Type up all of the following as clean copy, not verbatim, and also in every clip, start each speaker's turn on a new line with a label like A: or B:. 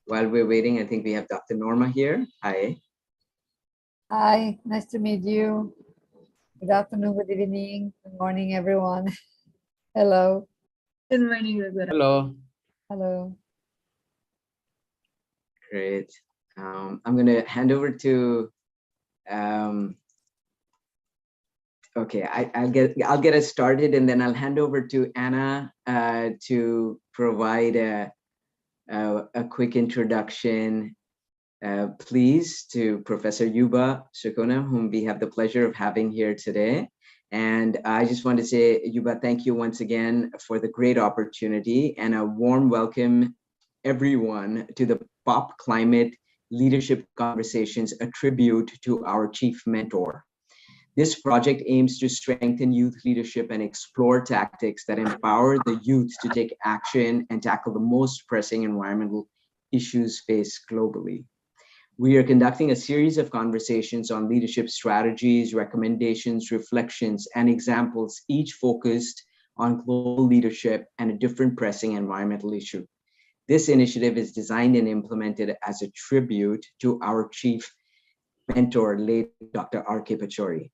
A: while we're waiting, I think we have Dr. Norma here. Hi.
B: Hi, nice to meet you. Good afternoon, good evening, good morning, everyone. Hello.
C: Good morning.
D: Hello.
B: Hello.
A: Great. I'm going to hand over to, okay, I'll get us started, and then I'll hand over to Anna to provide a quick introduction, please, to Professor Youba Sokona, whom we have the pleasure of having here today. And I just want to say, Youba, thank you once again for the great opportunity, and a warm welcome, everyone, to the POP Climate Leadership Conversations, a tribute to our chief mentor. This project aims to strengthen youth leadership and explore tactics that empower the youth to take action and tackle the most pressing environmental issues faced globally. We are conducting a series of conversations on leadership strategies, recommendations, reflections, and examples, each focused on global leadership and a different pressing environmental issue. This initiative is designed and implemented as a tribute to our chief mentor, late Dr. R.K. Pachauri.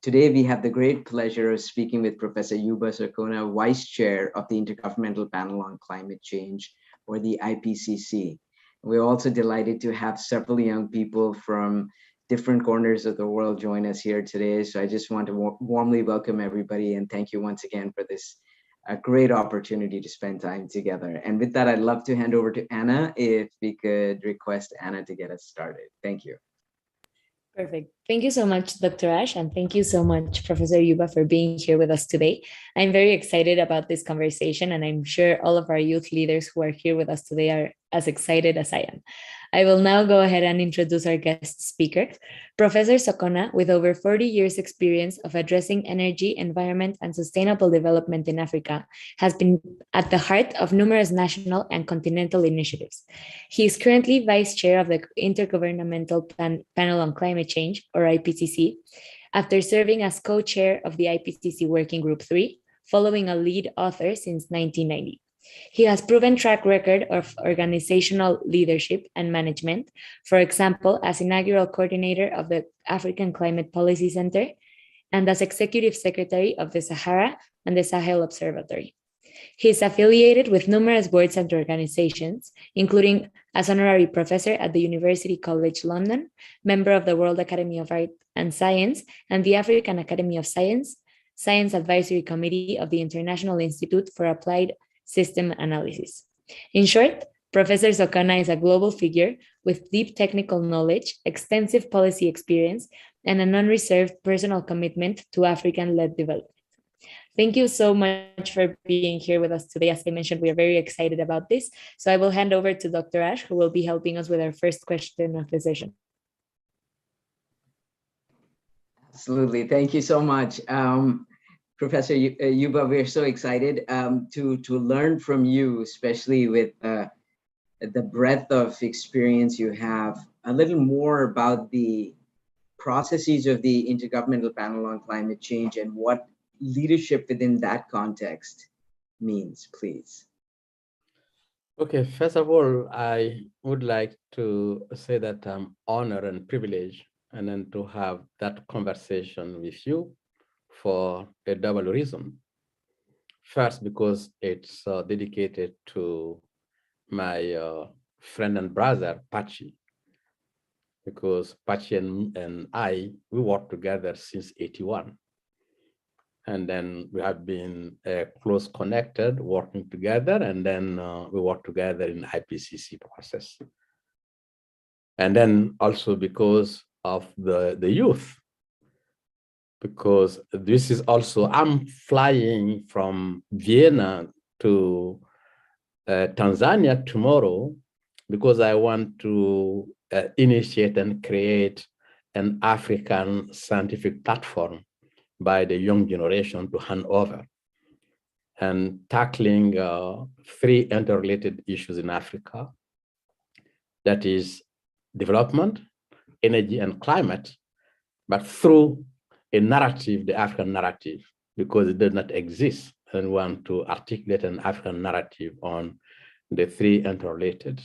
A: Today, we have the great pleasure of speaking with Professor Youba Sokona, Vice Chair of the Intergovernmental Panel on Climate Change, or the IPCC. We're also delighted to have several young people from different corners of the world join us here today. So I just want to warmly welcome everybody and thank you once again for this great opportunity to spend time together. And with that, I'd love to hand over to Anna, if we could request Anna to get us started. Thank you.
C: Perfect. Thank you so much, Dr. Ash, and thank you so much, Professor Youba, for being here with us today. I'm very excited about this conversation, and I'm sure all of our youth leaders who are here with us today are as excited as I am. I will now go ahead and introduce our guest speaker, Professor Sokona, with over 40 years' experience of addressing energy, environment, and sustainable development in Africa, has been at the heart of numerous national and continental initiatives. He is currently Vice Chair of the Intergovernmental Panel on Climate Change, or IPCC, after serving as co-chair of the IPCC Working Group 3, following a lead author since 1990. He has proven track record of organizational leadership and management, for example, as inaugural coordinator of the African Climate Policy Center and as executive secretary of the Sahara and the Sahel Observatory. He is affiliated with numerous boards and organizations, including as honorary professor at the University College London, member of the World Academy of Art and Science, and the African Academy of Science, Science Advisory Committee of the International Institute for Applied System Analysis. In short, Professor Sokona is a global figure with deep technical knowledge, extensive policy experience, and an unreserved personal commitment to African-led development. Thank you so much for being here with us today. As I mentioned, we are very excited about this. So I will hand over to Dr. Ash, who will be helping us with our first question of the session.
A: Absolutely. Thank you so much. Professor Youba, we're so excited to learn from you, especially with the breadth of experience you have, a little more about the processes of the Intergovernmental Panel on Climate Change and what leadership within that context means, please.
D: Okay, first of all, I would like to say that I'm honored and privileged and then to have that conversation with you for a double reason. First, because it's dedicated to my friend and brother, Pachi, because Pachi and I, we worked together since '81. And then we have been close connected, working together, and then we work together in IPCC process. And then also because of the youth, because this is also, I'm flying from Vienna to Tanzania tomorrow because I want to initiate and create an African scientific platform by the young generation to hand over and tackling 3 interrelated issues in Africa. That is development, energy, and climate, but through a narrative, the African narrative, because it does not exist, and want to articulate an African narrative on the 3 interrelated.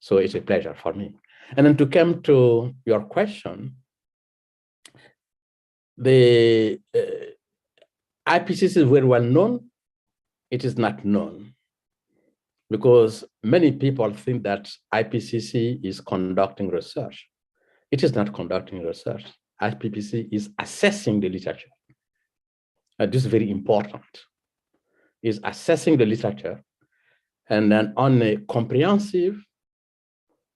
D: So it's a pleasure for me. And then to come to your question, the IPCC is very well known. It is not known because many people think that IPCC is conducting research. It is not conducting research. IPCC is assessing the literature. This is very important. Is assessing the literature, and then on a comprehensive,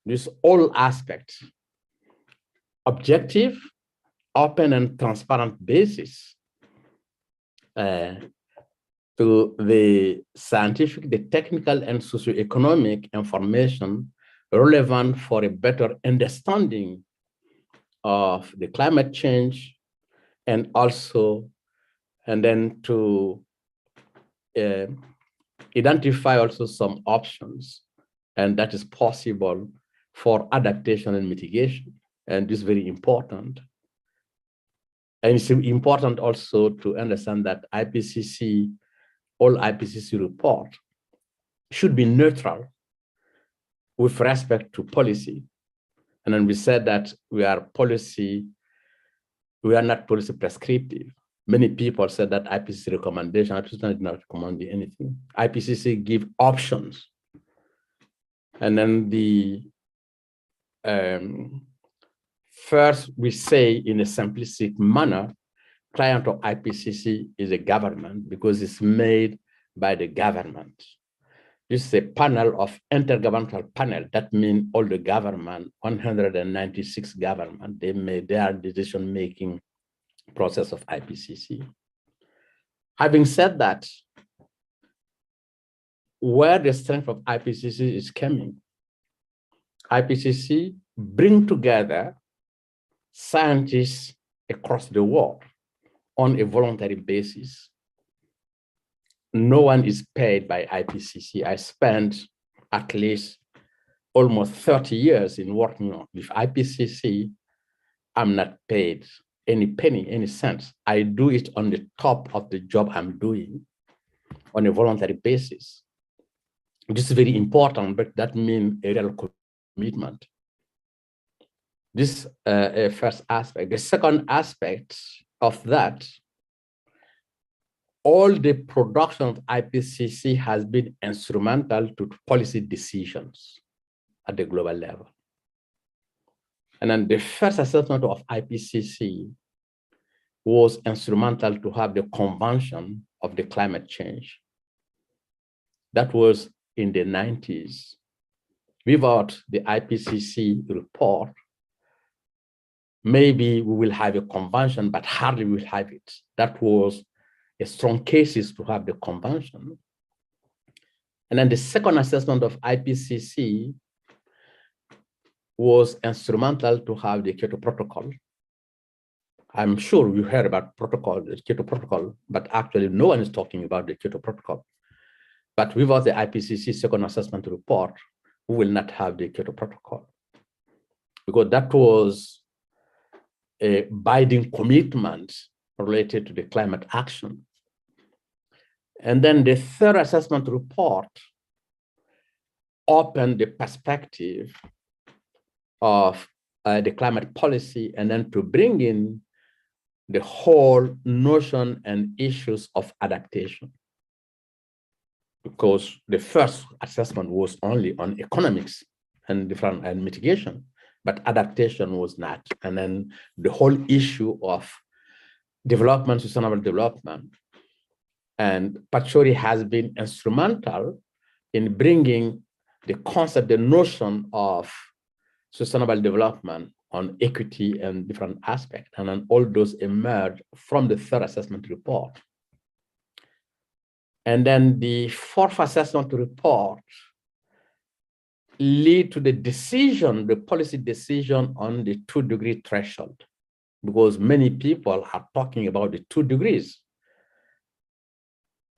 D: this all aspects, objective, open and transparent basis to the scientific, the technical and socioeconomic information relevant for a better understanding of the climate change, and also, and then to identify also some options, and that is possible for adaptation and mitigation. And this is very important. And it's important also to understand that IPCC, all IPCC report should be neutral with respect to policy. And then we said that we are not policy prescriptive. Many people said that IPCC recommendation, IPCC did not recommend anything. IPCC give options. And then the first we say in a simplistic manner, client of IPCC is a government because it's made by the government. This is a panel of intergovernmental panel. That means all the government, 196 government, they made their decision-making process of IPCC. Having said that, where the strength of IPCC is coming, IPCC bring together scientists across the world on a voluntary basis. No one is paid by IPCC. I spent at least almost 30 years in working with IPCC. I'm not paid any penny, any cents. I do it on the top of the job I'm doing on a voluntary basis. This is very important, but that means a real commitment. This a first aspect. The second aspect of that, all the production of IPCC has been instrumental to policy decisions at the global level. And then the first assessment of IPCC was instrumental to have the Convention of the Climate Change. That was in the 90s. Without the IPCC report, maybe we will have a convention, but hardly we will have it. That was a strong cases to have the convention. And then the second assessment of IPCC was instrumental to have the Kyoto Protocol. I'm sure you heard about protocol, the Kyoto Protocol, but actually no one is talking about the Kyoto Protocol. But without the IPCC second assessment report, we will not have the Kyoto Protocol, because that was a binding commitment related to the climate action. And then the third assessment report opened the perspective of the climate policy, and then to bring in the whole notion and issues of adaptation. Because the first assessment was only on economics and different and mitigation, but adaptation was not. And then the whole issue of development, sustainable development. And Pachauri has been instrumental in bringing the concept, the notion of sustainable development on equity and different aspects. And then all those emerge from the third assessment report. And then the fourth assessment report lead to the decision, the policy decision on the 2-degree threshold, because many people are talking about the 2 degrees.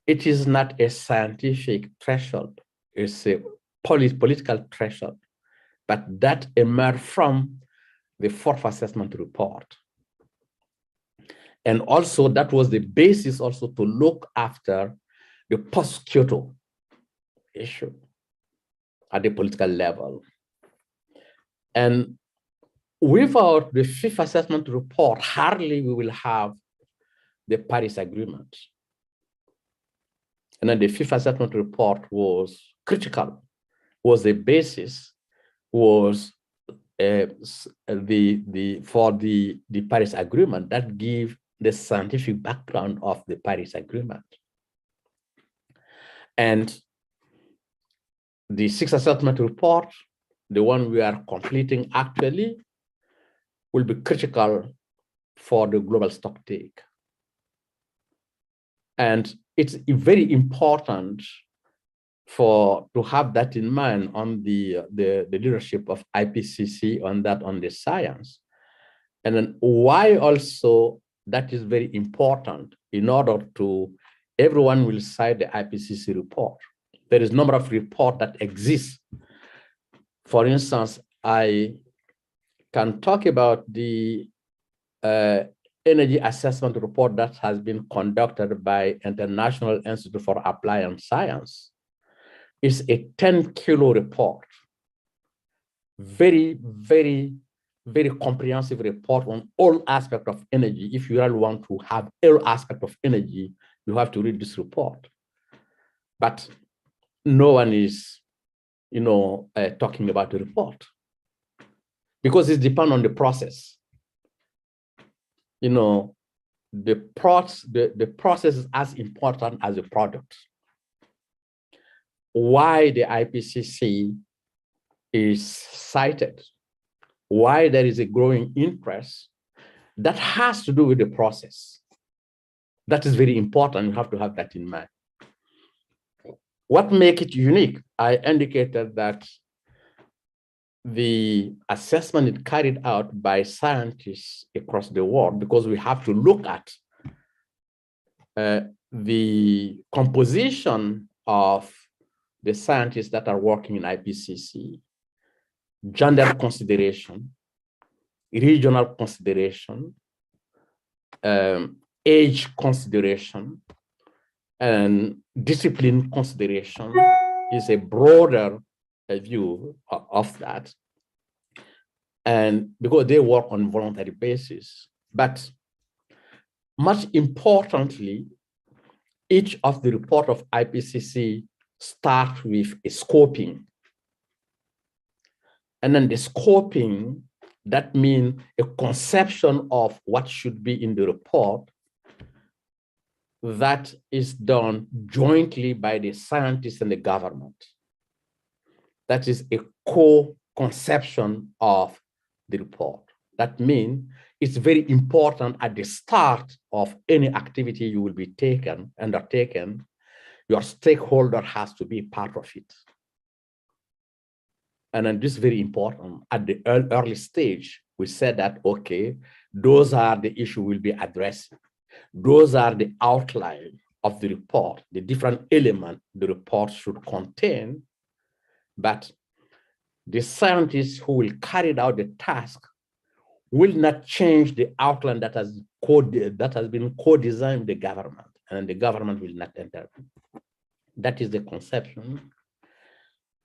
D: It is not a scientific threshold, it's a political threshold, but that emerged from the fourth assessment report. And also that was the basis also to look after the post-Kyoto issue at the political level. And without the fifth assessment report, hardly we will have the Paris Agreement. And then the fifth assessment report was critical, was the basis, was for the Paris Agreement that give the scientific background of the Paris Agreement. And the sixth assessment report, the one we are completing actually, will be critical for the global stocktake. And it's very important to have that in mind on the leadership of IPCC on that, on the science. And then why also that is very important in order to, everyone will cite the IPCC report. There is a number of reports that exist. For instance, I can talk about the energy assessment report that has been conducted by International Institute for Applied Science. It's a 10-kilo report. Very, very, very comprehensive report on all aspects of energy. If you really want to have all aspects of energy, you have to read this report. But no one is, talking about the report because it depends on the process. The process is as important as the product. Why the IPCC is cited, why there is a growing interest, that has to do with the process. That is very important. You have to have that in mind. What makes it unique? I indicated that the assessment is carried out by scientists across the world because we have to look at the composition of the scientists that are working in IPCC, gender consideration, regional consideration, age consideration, and discipline consideration is a broader view of that. And because they work on voluntary basis, but much importantly, each of the report of IPCC start with a scoping. And then the scoping, that means a conception of what should be in the report that is done jointly by the scientists and the government. That is a co-conception of the report. That means it's very important at the start of any activity you will be undertaken, your stakeholder has to be part of it. And then this is very important. At the early stage, we said that, okay, those are the issues we'll be addressing. Those are the outline of the report, the different elements the report should contain, but the scientists who will carry out the task will not change the outline that has been co-designed with the government, and the government will not enter. That is the conception.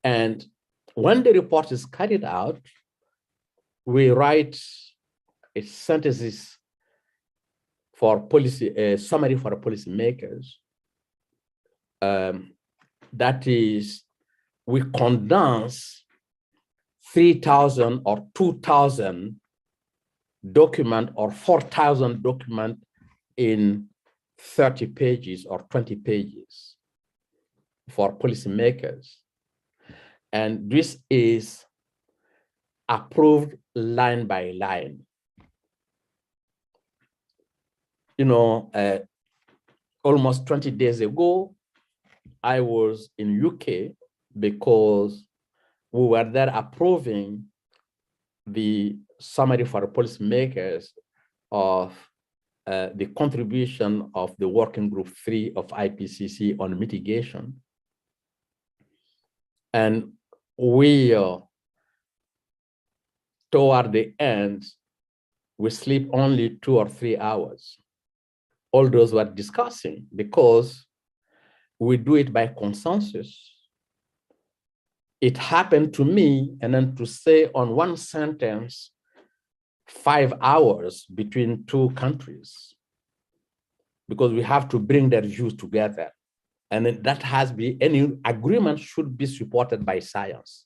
D: And when the report is carried out, we write a synthesis for policy, a summary for policymakers. That is, we condense 3,000 or 2,000 document or 4,000 document in 30 pages or 20 pages for policymakers. And this is approved line by line. Almost 20 days ago, I was in UK because we were there approving the summary for policymakers of the contribution of the working group 3 of IPCC on mitigation. And we, toward the end, we sleep only 2 or 3 hours. All those were discussing because we do it by consensus. it happened to me, and then to say on one sentence, 5 hours between two countries, because we have to bring their views together. And that has been, any agreement should be supported by science,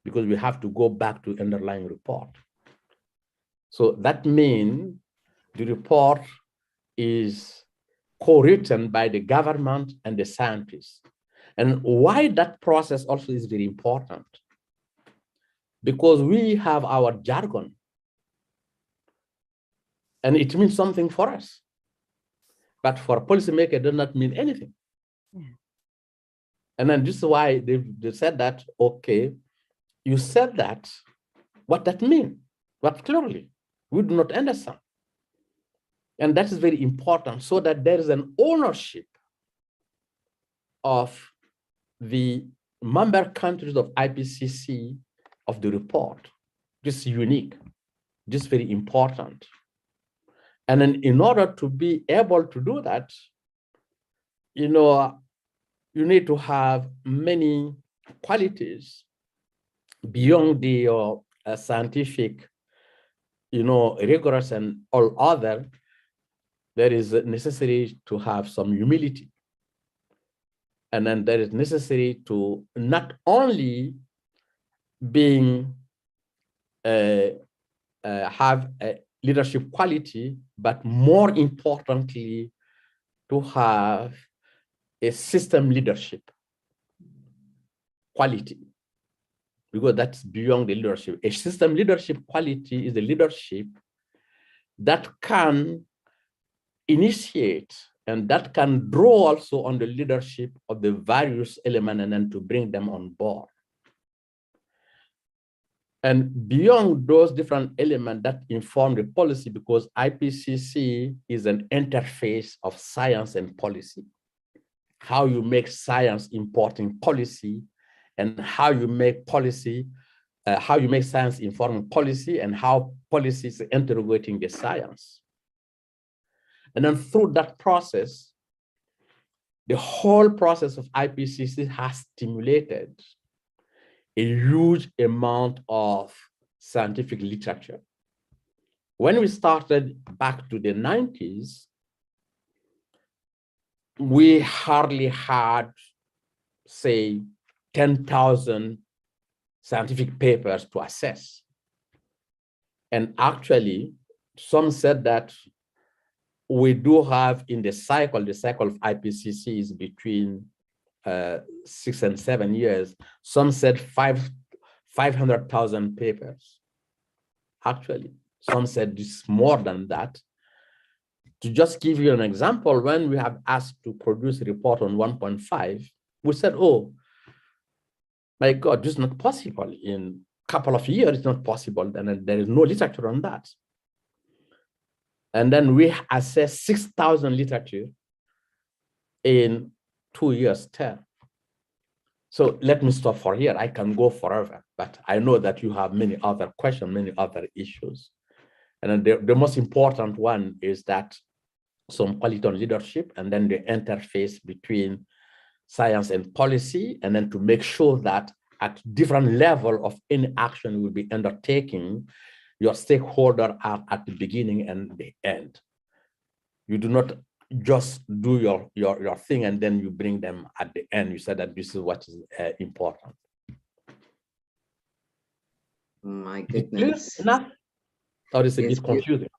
D: because we have to go back to underlying report. So that means the report is co-written by the government and the scientists. And why that process also is very important, because we have our jargon, and it means something for us. But for a policymaker, it does not mean anything. Yeah. And then this is why they said that, okay, you said that, what that means, but clearly, we do not understand. And that is very important, so that there is an ownership of the member countries of IPCC of the report. This is unique, this is very important. And then in order to be able to do that, you need to have many qualities beyond the scientific, rigorous and all other. There is necessary to have some humility. And then there is necessary to not only being have a leadership quality, but more importantly, to have a system leadership quality, because that's beyond the leadership. A system leadership quality is the leadership that can initiate and that can draw also on the leadership of the various elements and then to bring them on board. And beyond those different elements that inform the policy, because IPCC is an interface of science and policy, how you make science importing policy, and how you make policy, how you make science informing policy, and how policy is interrogating the science. And then through that process, the whole process of IPCC has stimulated a huge amount of scientific literature. When we started back to the 90s, we hardly had, say, 10,000 scientific papers to assess. And actually, some said that we do have in the cycle of IPCC is between 6 and 7 years. Some said 500,000 papers. Actually, some said this more than that. To just give you an example, when we have asked to produce a report on 1.5, we said, oh, my God, this is not possible. In a couple of years, it's not possible. And there is no literature on that. And then we assessed 6,000 literature in 2 years' term. So let me stop for here. I can go forever, but I know that you have many other questions, many other issues. And then the most important one is that some quality on leadership, and then the interface between science and policy, and then to make sure that at different level of any action will be undertaking, your stakeholders are at the beginning and the end. You do not just do your thing and then you bring them at the end. You said that this is what is important.
A: My goodness.
D: Enough? Or is it a bit confusing?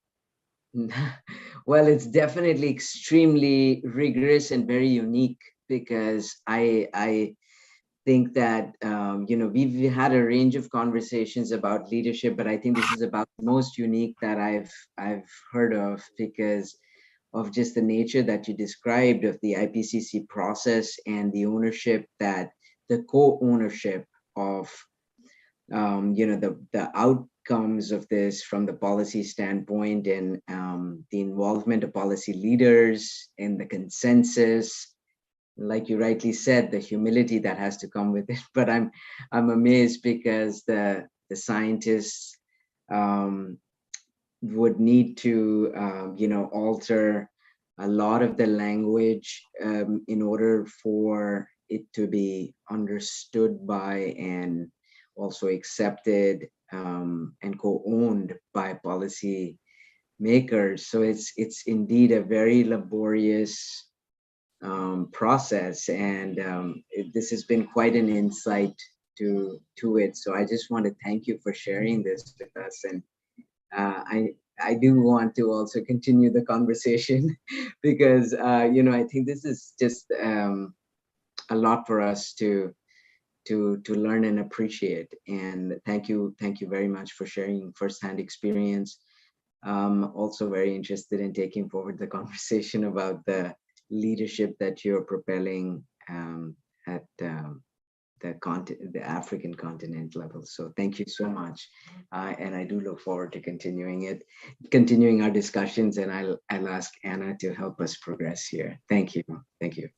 A: Well, it's definitely extremely rigorous and very unique, because I think that we've had a range of conversations about leadership, but I think this is about the most unique that I've heard of, because of just the nature that you described of the IPCC process and the ownership, that the co-ownership of the outcomes of this from the policy standpoint, and the involvement of policy leaders and the consensus. Like you rightly said, the humility that has to come with it. But I'm amazed, because the scientists would need to alter a lot of the language in order for it to be understood by and also accepted and co-owned by policy makers. So it's indeed a very laborious process, and this has been quite an insight to it. So I just want to thank you for sharing this with us, and I do want to also continue the conversation because I think this is just a lot for us to learn and appreciate. And thank you very much for sharing firsthand experience. Also very interested in taking forward the conversation about the leadership that you're propelling at the African continent level. So thank you so much. And I do look forward to continuing our discussions, and I'll ask Anna to help us progress here. Thank you. Thank you.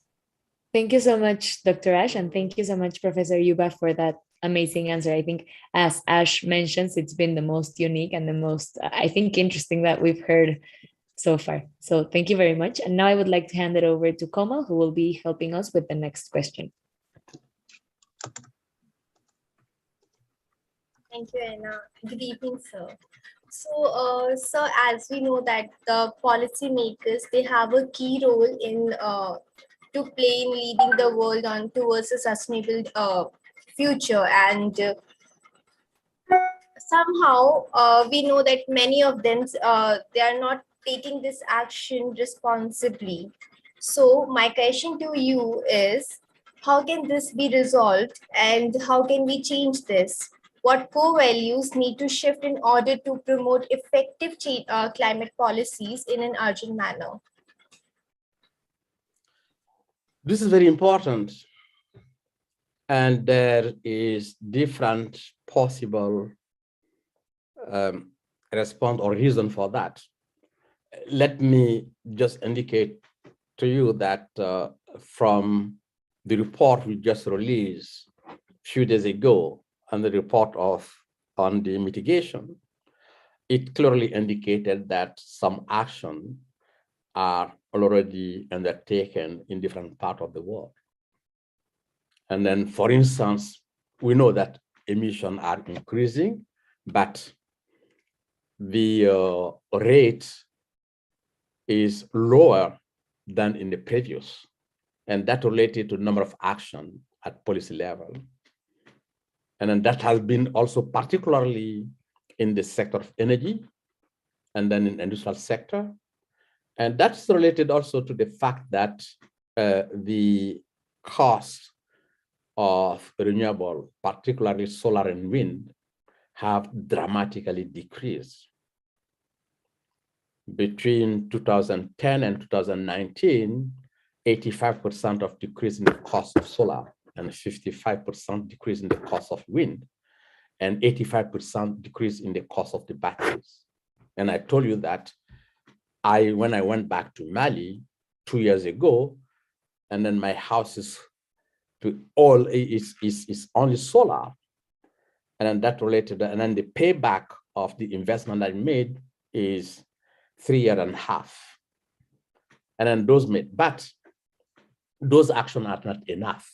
C: Thank you so much, Dr. Ash, and thank you so much, Professor Youba, for that amazing answer. I think, as Ash mentions, it's been the most unique and the most, I think, interesting that we've heard so far. So thank you very much. And now I would like to hand it over to Komal, who will be helping us with the next question.
E: Thank you, Anna. Good evening, sir. So, sir, as we know that the policymakers, they have a key role in to play in leading the world on towards a sustainable future, and somehow we know that many of them they are not taking this action responsibly. So my question to you is, how can this be resolved and how can we change this? What core values need to shift in order to promote effective climate policies in an urgent manner?
D: This is very important. And there is different possible response or reason for that. Let me just indicate to you that from the report we just released a few days ago, and the report on the mitigation, it clearly indicated that some action are already undertaken in different parts of the world. And then, for instance, we know that emissions are increasing, but the rate is lower than in the previous. And that related to number of action at policy level. And then that has been also particularly in the sector of energy and then in industrial sector. And that's related also to the fact that the cost of renewable, particularly solar and wind, have dramatically decreased. Between 2010 and 2019, 85% of decrease in the cost of solar and 55% decrease in the cost of wind and 85% decrease in the cost of the batteries. And I told you that when I went back to Mali 2 years ago, and then my house is only solar, and then that related, and then the payback of the investment I made is 3.5 years. And then those made, but those actions are not enough.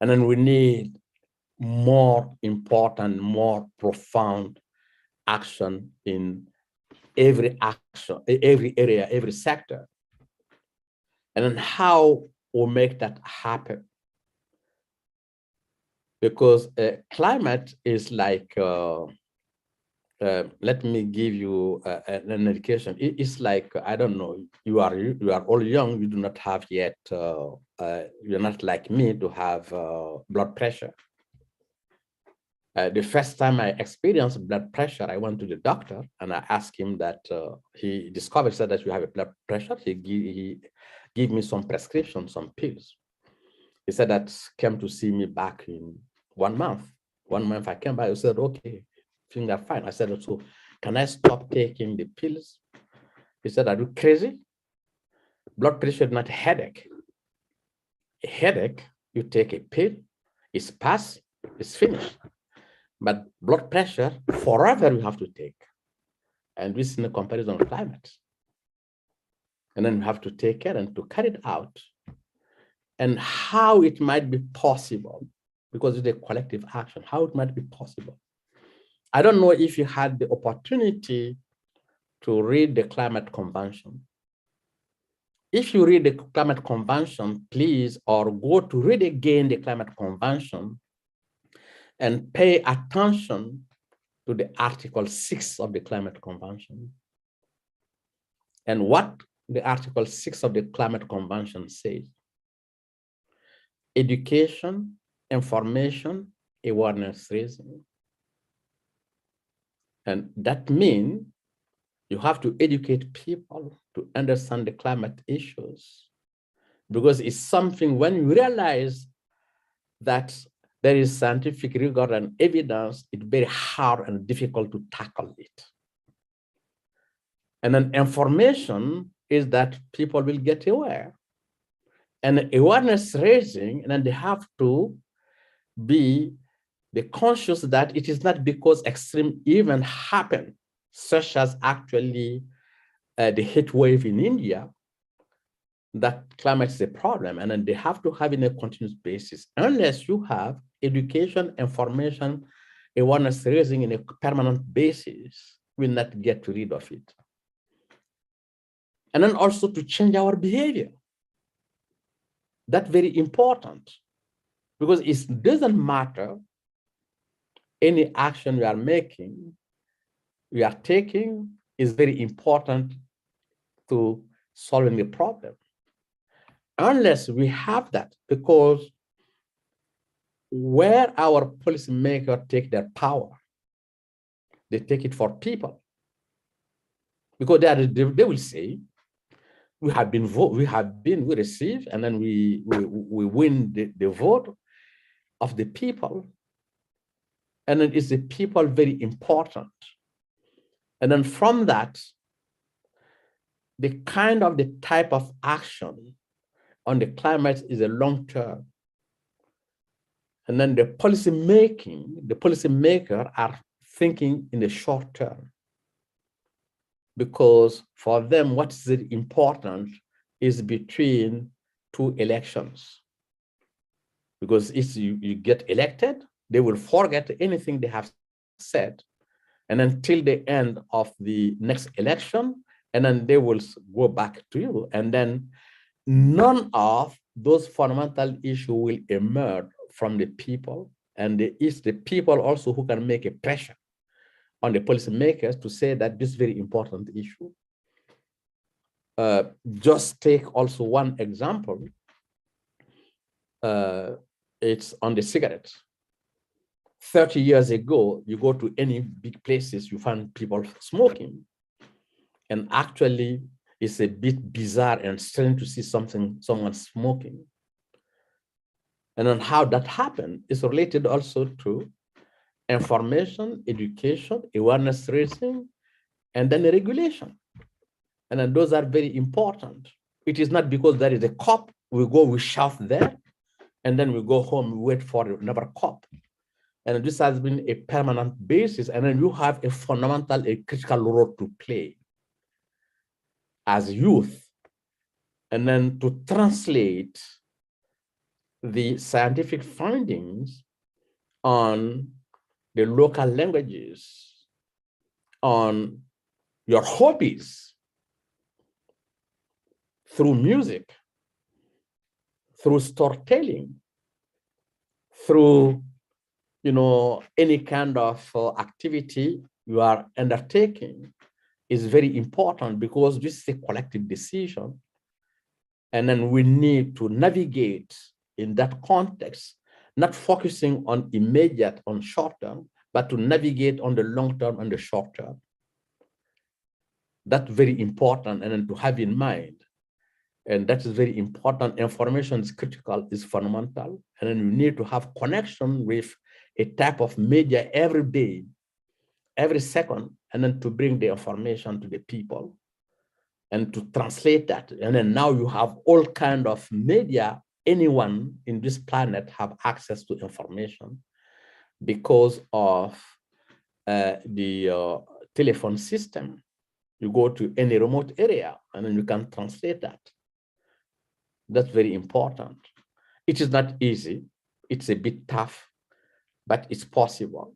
D: And then we need more important, more profound action in every action, every area, every sector. And then how we make that happen? Because climate is like, let me give you an indication. It's like, I don't know, you are all young, you do not have yet, you're not like me to have blood pressure. The first time I experienced blood pressure, I went to the doctor and I asked him that he said that you have a blood pressure. He gave me some prescription, some pills. He said that came to see me back in 1 month. 1 month I came by, I said, okay, things are fine. I said, so can I stop taking the pills? He said, are you crazy? Blood pressure is not a headache. A headache, you take a pill, it's passed, it's finished. But blood pressure, forever you have to take. And this is in a comparison of climate. And then you have to take care and to carry it out. and how it might be possible, because it's a collective action, how it might be possible. I don't know if you had the opportunity to read the Climate Convention. If you read the Climate Convention, please, or go to read again the Climate Convention and pay attention to the Article 6 of the Climate Convention. And what the Article 6 of the Climate Convention says: education, information, awareness raising. And that means you have to educate people to understand the climate issues, because it's something, when you realize that there is scientific rigor and evidence, it's very hard and difficult to tackle it. And then information is that people will get aware. And awareness raising, and then they have to be conscious that it is not because extreme events happen, such as actually the heat wave in India, that climate is a problem. And then they have to have in a continuous basis. Unless you have education, information, awareness raising in a permanent basis, we will not get rid of it. And then also to change our behavior. That's very important, because it doesn't matter any action we are making, we are taking, is very important to solving the problem. Unless we have that, because where our policymakers take their power, they take it for people. Because they will say, we receive, and then we win the vote of the people. And then is the people very important? And then from that, the type of action on the climate is a long term. And then the policymakers are thinking in the short term. Because for them, what is important is between two elections. Because if you get elected, they will forget anything they have said, and until the end of the next election, and then they will go back to you. And then none of those fundamental issues will emerge from the people. And it's the people also who can make a pressure on the policymakers to say that this is very important issue. Just take also one example. It's on the cigarettes. 30 years ago, you go to any big places, you find people smoking. And actually, it's a bit bizarre and strange to see someone smoking. And on how that happened is related also to information, education, awareness raising, and then the regulation. And then those are very important. It is not because there is a cop, we shout there, and then we go home, we wait for another cop. And this has been a permanent basis. And then you have a fundamental, a critical role to play as youth. And then to translate the scientific findings on the local languages, on your hobbies, through music, through storytelling, through any kind of activity you are undertaking, is very important, because this is a collective decision. And then we need to navigate in that context, not focusing on immediate, on short term, but to navigate on the long term and the short term. That's very important, and then to have in mind. And that is very important. Information is critical, is fundamental. And then we need to have connection with a type of media every day, every second, and then to bring the information to the people and to translate that. And then now you have all kinds of media. Anyone in this planet have access to information because of the telephone system. You go to any remote area and then you can translate that. That's very important. It is not easy. It's a bit tough, but it's possible.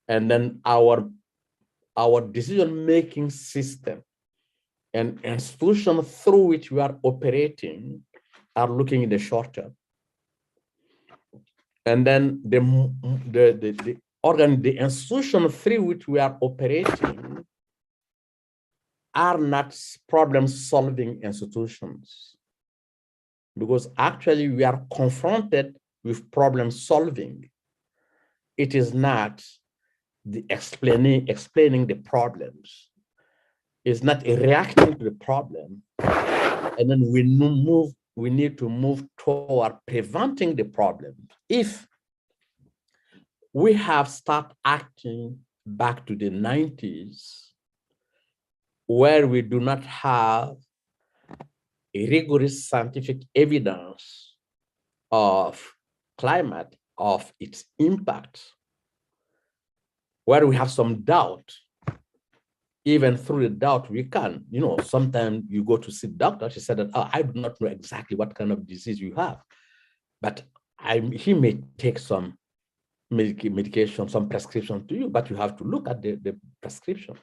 D: And then our decision-making system and institutions through which we are operating are looking in the short term. And then the institutions through which we are operating are not problem-solving institutions, because actually we are confronted with problem-solving. It is not the explaining the problems. It's not a reacting to the problem. And then we need to move toward preventing the problem. If we have started acting back to the 90s, where we do not have a rigorous scientific evidence of climate, of its impact, where we have some doubt, even through the doubt we can, sometimes you go to see doctor, she said that, oh, I do not know exactly what kind of disease you have, but he may take some medication, some prescription to you, but you have to look at the prescription.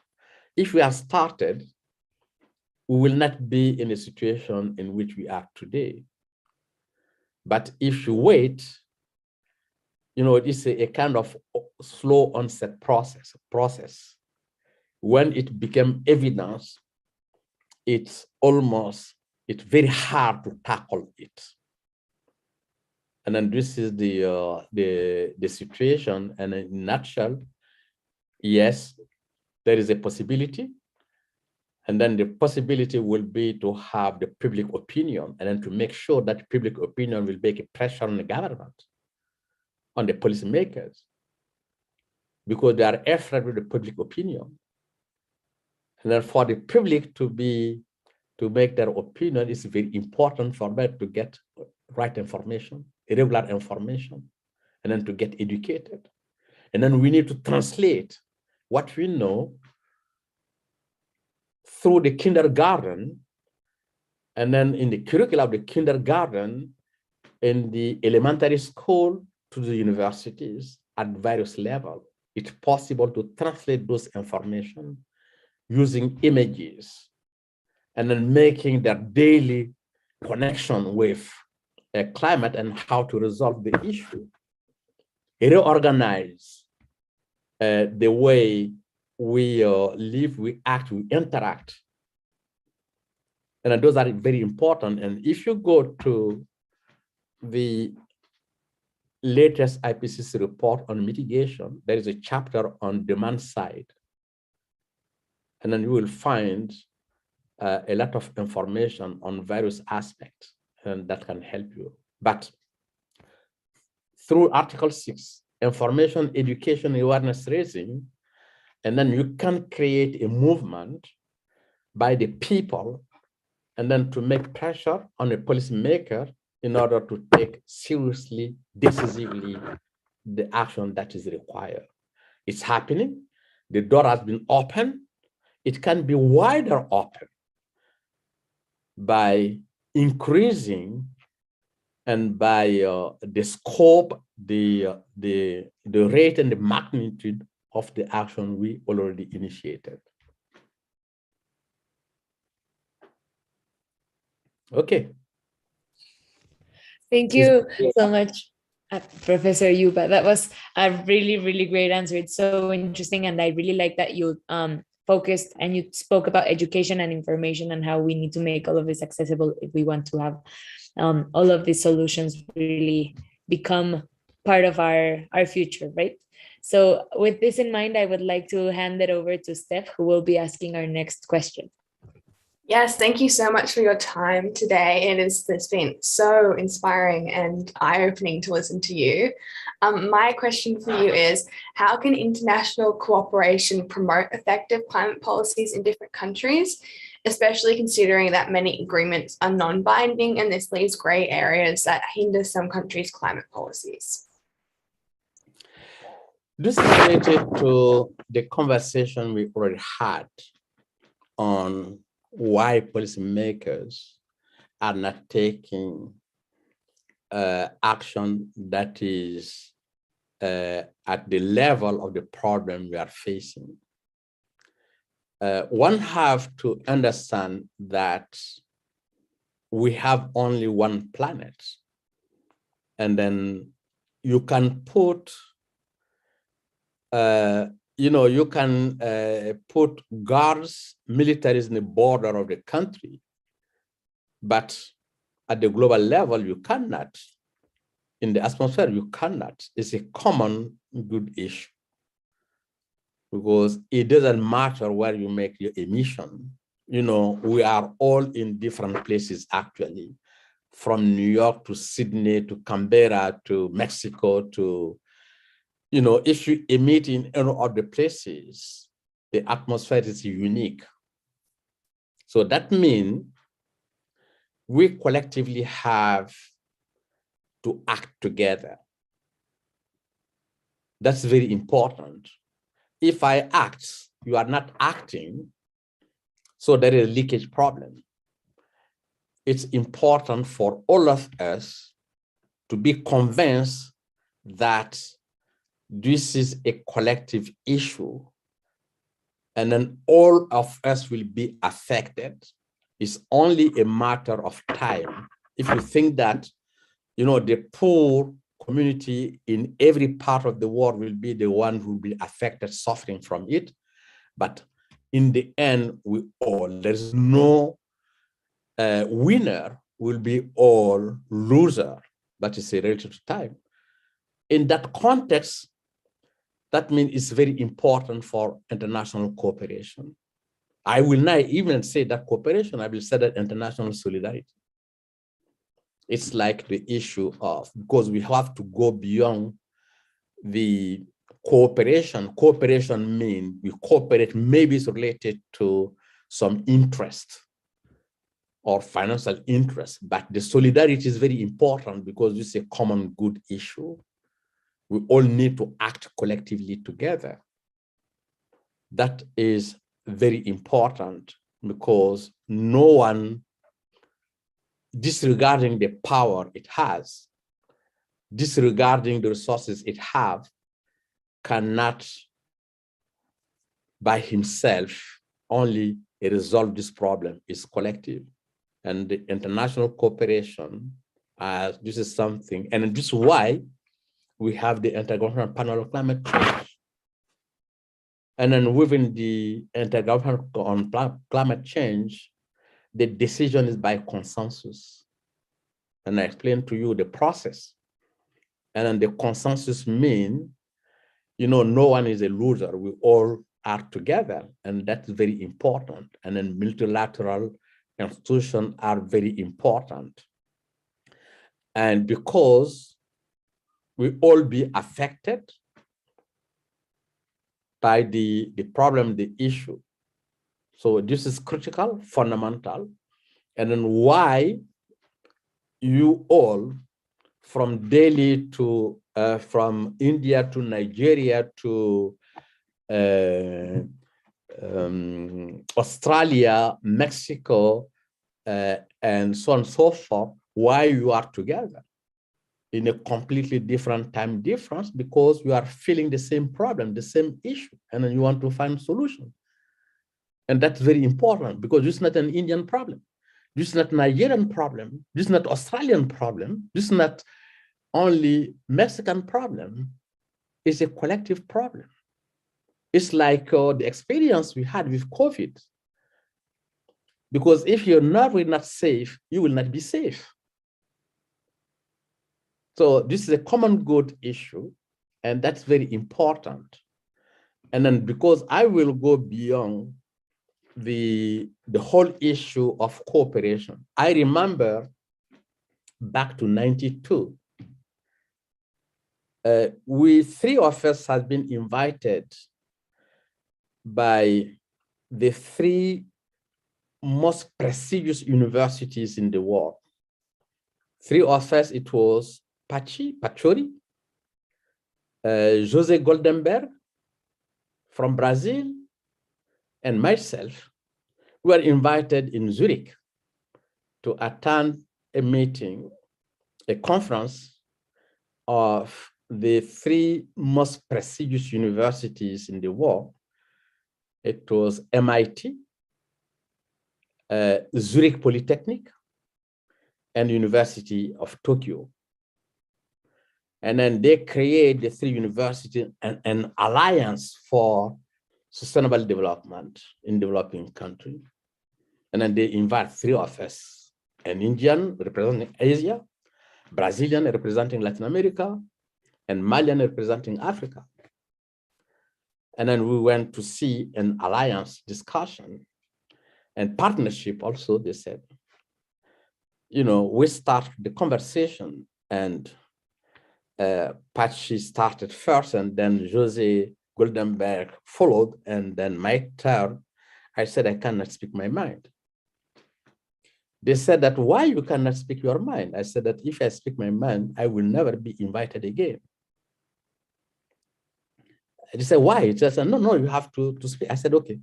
D: If we have started, we will not be in a situation in which we are today. But if you wait, it is a kind of slow onset process. When it became evidence, it's very hard to tackle it. And then this is the situation. And in a nutshell, yes, there is a possibility. And then the possibility will be to have the public opinion, and then to make sure that public opinion will make a pressure on the government, on the policymakers, because they are afraid of the public opinion. And then for the public to make their opinion, it's very important for them to get right information, irregular information, and then to get educated. And then we need to translate what we know through the kindergarten, and then in the curriculum of the kindergarten, in the elementary school to the universities at various levels. It's possible to translate those information using images, and then making their daily connection with climate and how to resolve the issue. Reorganize the way we live, we act, we interact. And those are very important. And if you go to the latest IPCC report on mitigation, there is a chapter on demand side. And then you will find a lot of information on various aspects, and that can help you. But through Article 6, information, education, awareness raising, and then you can create a movement by the people, and then to make pressure on a policymaker in order to take seriously, decisively, the action that is required. It's happening. The door has been opened. It can be wider open by increasing and by the scope, the rate and the magnitude of the action we already initiated. Okay.
C: Thank you so much, Professor Youba. That was a really, really great answer. It's so interesting. And I really like that you focused and you spoke about education and information and how we need to make all of this accessible if we want to have all of these solutions really become part of our future, right? So with this in mind, I would like to hand it over to Steph, who will be asking our next question.
F: Yes, thank you so much for your time today. It's been so inspiring and eye-opening to listen to you. My question for you is, how can international cooperation promote effective climate policies in different countries, especially considering that many agreements are non-binding and this leaves grey areas that hinder some countries' climate policies?
D: This is related to the conversation we already had on why policymakers are not taking action that is at the level of the problem we are facing. One have to understand that we have only one planet, and then you can put, you can put guards, militaries in the border of the country, but at the global level, you cannot. In the atmosphere, you cannot. It's a common good issue, because it doesn't matter where you make your emission. We are all in different places, actually, from New York to Sydney to Canberra to Mexico to, if you emit in any of the places, the atmosphere is unique. So that means we collectively have to act together. That's very important. If I act, you are not acting, so there is a leakage problem. It's important for all of us to be convinced that this is a collective issue, and then all of us will be affected. It's only a matter of time. If you think that, the poor community in every part of the world will be the one who will be affected, suffering from it, but in the end, there's no winner, will be all loser. That is a relative time. In that context, that means it's very important for international cooperation. I will not even say that cooperation, I will say that international solidarity. It's like the issue of, because we have to go beyond the cooperation. Cooperation means we cooperate, maybe it's related to some interest or financial interest, but the solidarity is very important because it's a common good issue. We all need to act collectively together. That is very important, because no one, disregarding the power it has, disregarding the resources it has, cannot by himself only resolve this problem. It's collective. And the international cooperation, this is something, and this is why we have the Intergovernmental Panel on Climate Change. And then within the Intergovernmental on Climate Change, the decision is by consensus. And I explained to you the process. And then the consensus means, no one is a loser. We all are together, and that's very important. And then multilateral institutions are very important. And because we all be affected by the problem, the issue. So this is critical, fundamental. And then why you all, from Delhi to, from India to Nigeria to Australia, Mexico, and so on and so forth, why you are together in a completely different time difference, because you are feeling the same problem, the same issue, and then you want to find solution. And that's very important, because this is not an Indian problem. This is not a Nigerian problem. This is not Australian problem. This is not only Mexican problem. It's a collective problem. It's like the experience we had with COVID. Because if you're really not safe, you will not be safe. So this is a common good issue, and that's very important. And then because I will go beyond the whole issue of cooperation, I remember back to 92, three of us had been invited by the three most prestigious universities in the world. Three of us, it was Pachori, Jose Goldenberg from Brazil, and myself. We were invited in Zurich to attend a meeting a conference of the three most prestigious universities in the world. It was MIT, Zurich Polytechnic, and University of Tokyo. And then they create the three universities and an alliance for sustainable development in developing countries. And then they invite three of us, an Indian representing Asia, Brazilian representing Latin America, and Malian representing Africa. And then we went to see an alliance discussion and partnership also, they said. We start the conversation and Patsy started first and then Jose Goldenberg followed and then my turn. I said, I cannot speak my mind. They said that, why you cannot speak your mind? I said that if I speak my mind, I will never be invited again. They said, why? They said, no, you have to speak. I said, okay,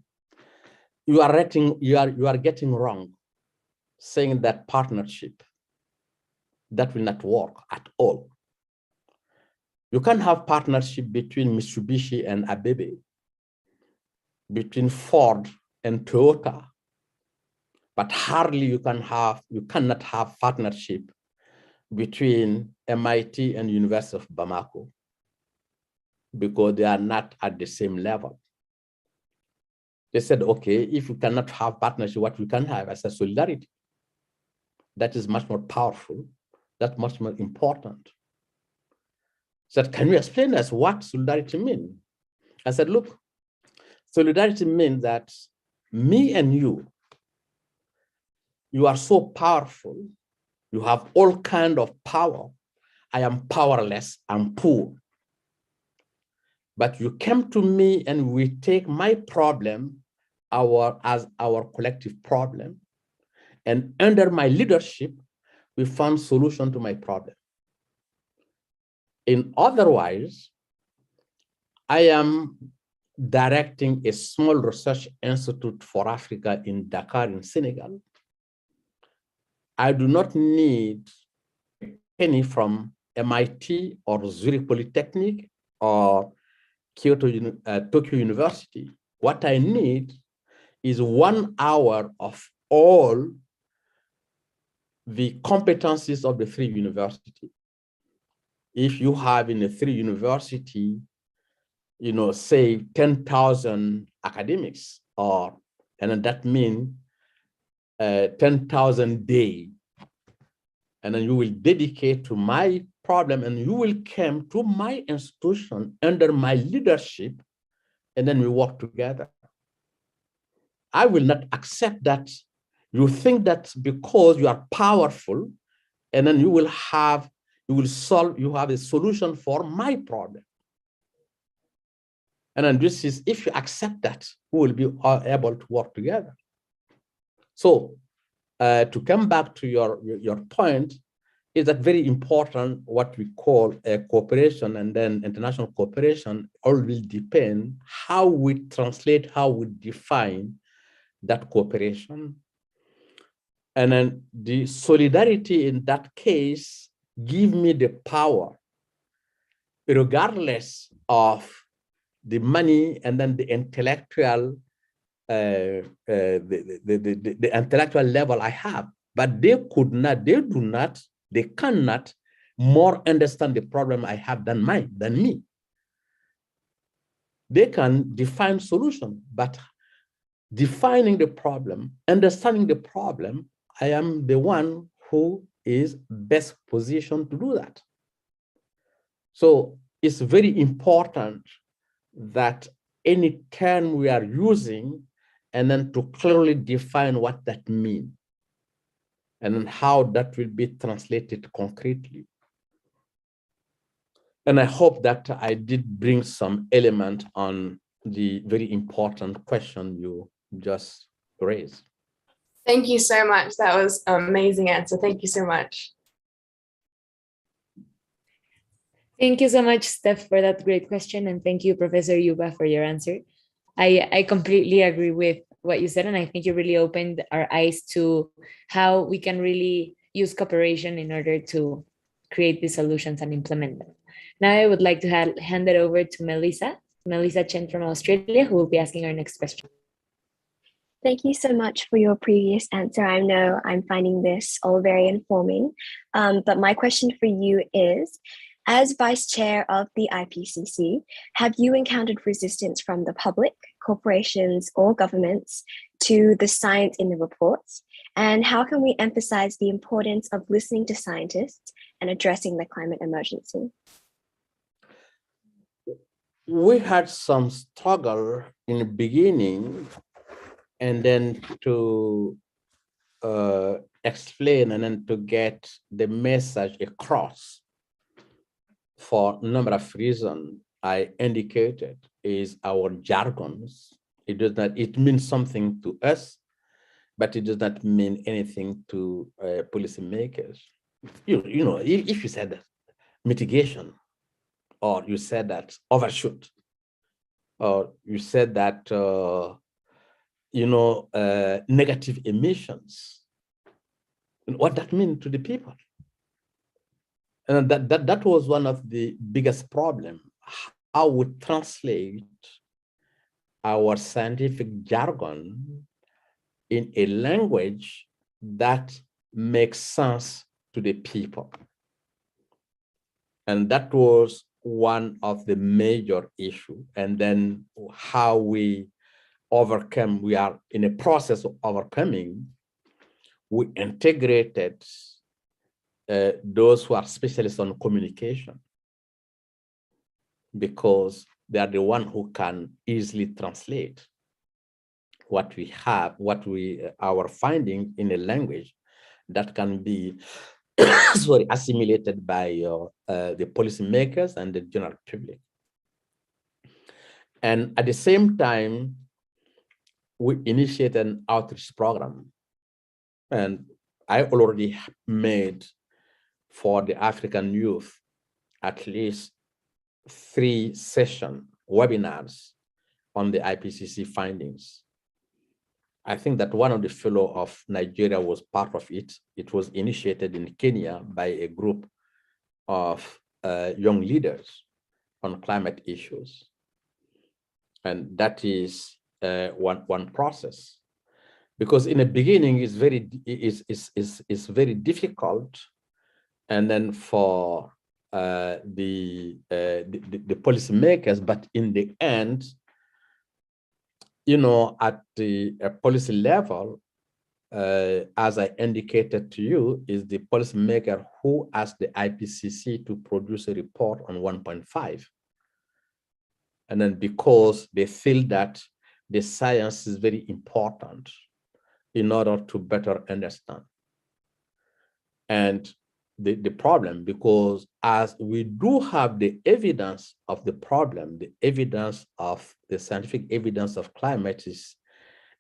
D: you are getting wrong saying that partnership, that will not work at all. You can have partnership between Mitsubishi and Abebe, between Ford and Toyota, but hardly you cannot have partnership between MIT and University of Bamako because they are not at the same level. They said, okay, if we cannot have partnership, what we can have? I said, solidarity. That is much more powerful. That's much more important. So can you explain us what solidarity means? I said, look, solidarity means that me and you are so powerful. You have all kinds of power. I am powerless, I'm poor. But you came to me and we take my problem as our collective problem. And under my leadership, we found solution to my problem. In otherwise, I am directing a small research institute for Africa in Dakar, in Senegal. I do not need a penny from MIT or Zurich Polytechnic or Tokyo University. What I need is 1 hour of all the competencies of the three universities. If you have in the three university, say 10,000 academics, and that means 10,000 days, and then you will dedicate to my problem and you will come to my institution under my leadership, and then we work together. I will not accept that you think that because you are powerful, and then you have a solution for my problem. And then this is, if you accept that, we will be able to work together. So to come back to your point, is that very important what we call a cooperation, and then international cooperation all will depend how we translate, how we define that cooperation. And then the solidarity in that case give me the power, regardless of the money and then the intellectual, the intellectual level I have. But they cannot more understand the problem I have than me. They can define solution, but defining the problem, understanding the problem, I am the one who is best positioned to do that. So it's very important that any term we are using, and then to clearly define what that means, and then how that will be translated concretely. And I hope that I did bring some element on the very important question you just raised.
F: Thank you so much. That was an amazing answer. Thank you so much.
C: Thank you so much, Steph, for that great question. And thank you, Professor Youba, for your answer. I completely agree with what you said. And I think you really opened our eyes to how we can really use cooperation in order to create these solutions and implement them. Now I would like to hand it over to Melissa Chen from Australia, who will be asking our next question.
G: Thank you so much for your previous answer. I know I'm finding this all very informing, but my question for you is, as Vice Chair of the IPCC, have you encountered resistance from the public, corporations, or governments to the science in the reports? And how can we emphasize the importance of listening to scientists and addressing the climate emergency?
D: We had some struggle in the beginning, and then to explain and then to get the message across for a number of reasons I indicated is our jargons. It means something to us, but it does not mean anything to policymakers. You know, if you said that mitigation, or you said that overshoot, or you said that negative emissions, and what that means to the people. And that was one of the biggest problems, how we translate our scientific jargon in a language that makes sense to the people. And that was one of the major issues. And then how we overcome, we are in a process of overcoming, we integrated those who are specialists on communication, because they are the one who can easily translate what we have, our findings in a language that can be assimilated by the policymakers and the general public. And at the same time, we initiated an outreach program. And I already made for the African youth at least 3 session webinars on the IPCC findings. I think that one of the fellows of Nigeria was part of it. It was initiated in Kenya by a group of young leaders on climate issues. And that is one process. Because in the beginning, it's very difficult. And then for the policymakers, but in the end, at the policy level, as I indicated to you, is the policymaker who asked the IPCC to produce a report on 1.5. And then because they feel that the science is very important in order to better understand. And the problem, because as we do have the evidence of the problem, the evidence of the scientific evidence of climate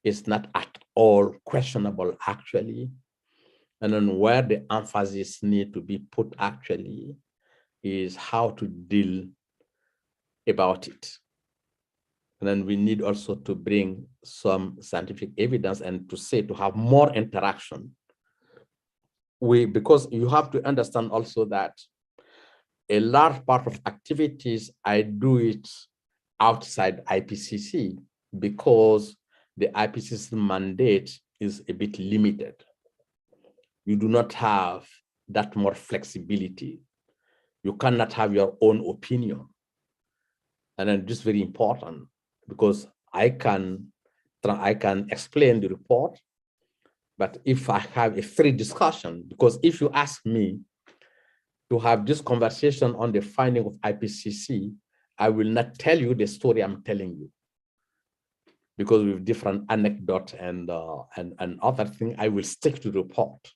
D: is not at all questionable actually. And then where the emphasis need to be put actually is how to deal about it. And then we need also to bring some scientific evidence and to have more interaction. Because you have to understand also that a large part of activities, I do it outside IPCC because the IPCC mandate is a bit limited. You do not have that more flexibility. You cannot have your own opinion. And then this is very important because I can explain the report, but if I have a free discussion, because if you ask me to have this conversation on the finding of IPCC, I will not tell you the story I'm telling you. Because with different anecdotes and other things, I will stick to the report.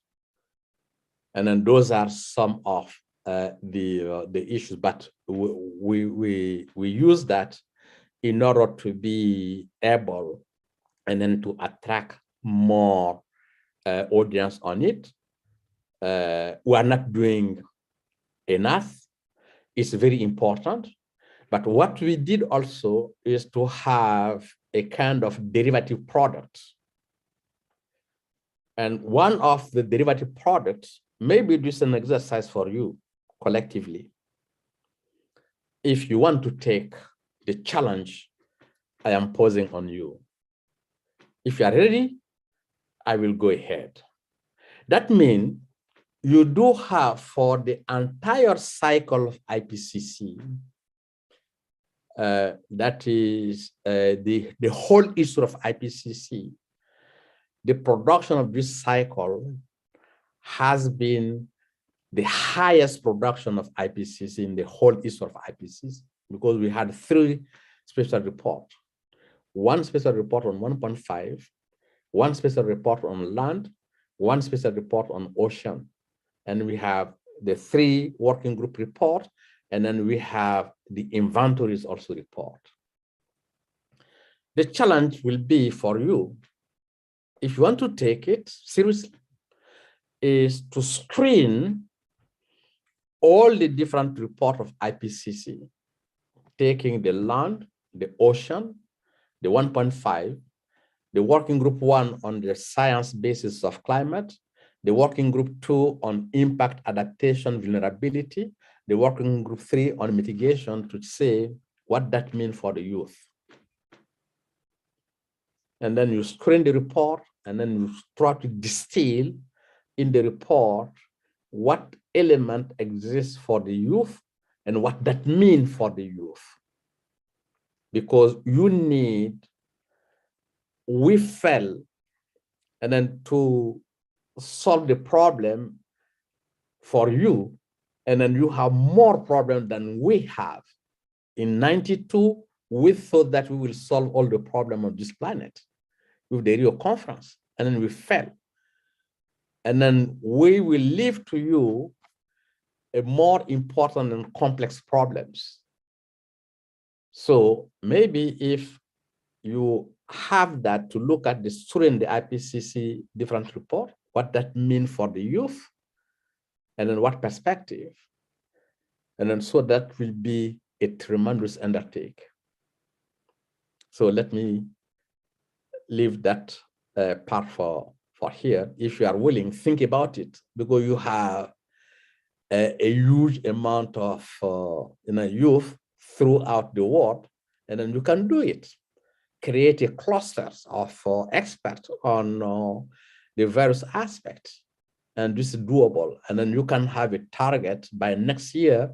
D: And then those are some of the issues, but we use that in order to be able and then to attract more audience on it. We are not doing enough. It's very important. But what we did also is to have a kind of derivative product. And one of the derivative products, maybe this is an exercise for you. collectively if you want to take the challenge I am posing on you. If you are ready, I will go ahead. That means you do have for the entire cycle of IPCC, that is the whole issue of IPCC, the production of this cycle has been the highest production of IPCC in the whole issue of IPCC, because we had 3 special reports. 1 special report on 1.5, 1 special report on land, 1 special report on ocean. And we have the 3 working group report, and then we have the inventories also report. The challenge will be for you, if you want to take it seriously, is to screen all the different reports of IPCC, taking the land, the ocean, the 1.5, the working group 1 on the science basis of climate, the working group 2 on impact adaptation vulnerability, the working group 3 on mitigation, to say what that means for the youth. And then you screen the report, and then you try to distill in the report what element exists for the youth and what that means for the youth. Because you need, we fell, and then to solve the problem for you, and then you have more problem than we have. In 92, we thought that we will solve all the problem of this planet with the Rio conference, and then we fell. And then we will leave to you a more important and complex problems. So maybe if you have that to look at the student, the IPCC different report, what that means for the youth, and then what perspective, and then so that will be a tremendous undertaking. So let me leave that part for here. If you are willing, think about it, because you have a huge amount of youth throughout the world, and then you can do it. Create a clusters of experts on the various aspects, and this is doable. And then you can have a target by next year.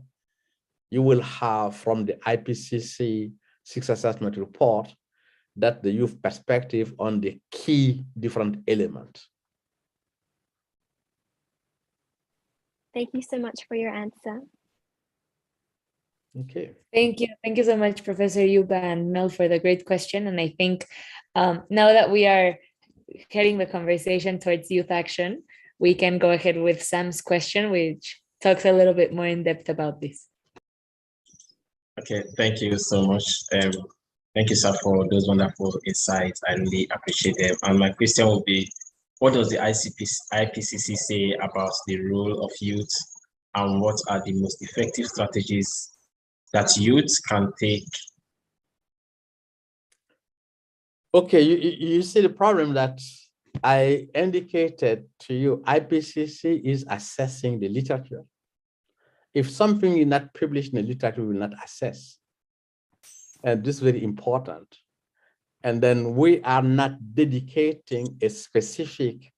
D: You will have from the IPCC 6 assessment report that the youth perspective on the key different elements.
G: Thank you so much for your answer.
D: Okay.
C: Thank you. Thank you so much, Professor Youba and Mel, for the great question. And I think now that we are heading the conversation towards youth action, we can go ahead with Sam's question, which talks a little bit more in depth about this.
H: Okay, thank you so much. Thank you, sir, for those wonderful insights. I really appreciate them. And my question will be, what does the IPCC say about the role of youth, and what are the most effective strategies that youth can take?
D: Okay, you see the problem that I indicated to you. IPCC is assessing the literature. If something is not published in the literature, we will not assess. And this is very important. And then we are not dedicating a specific,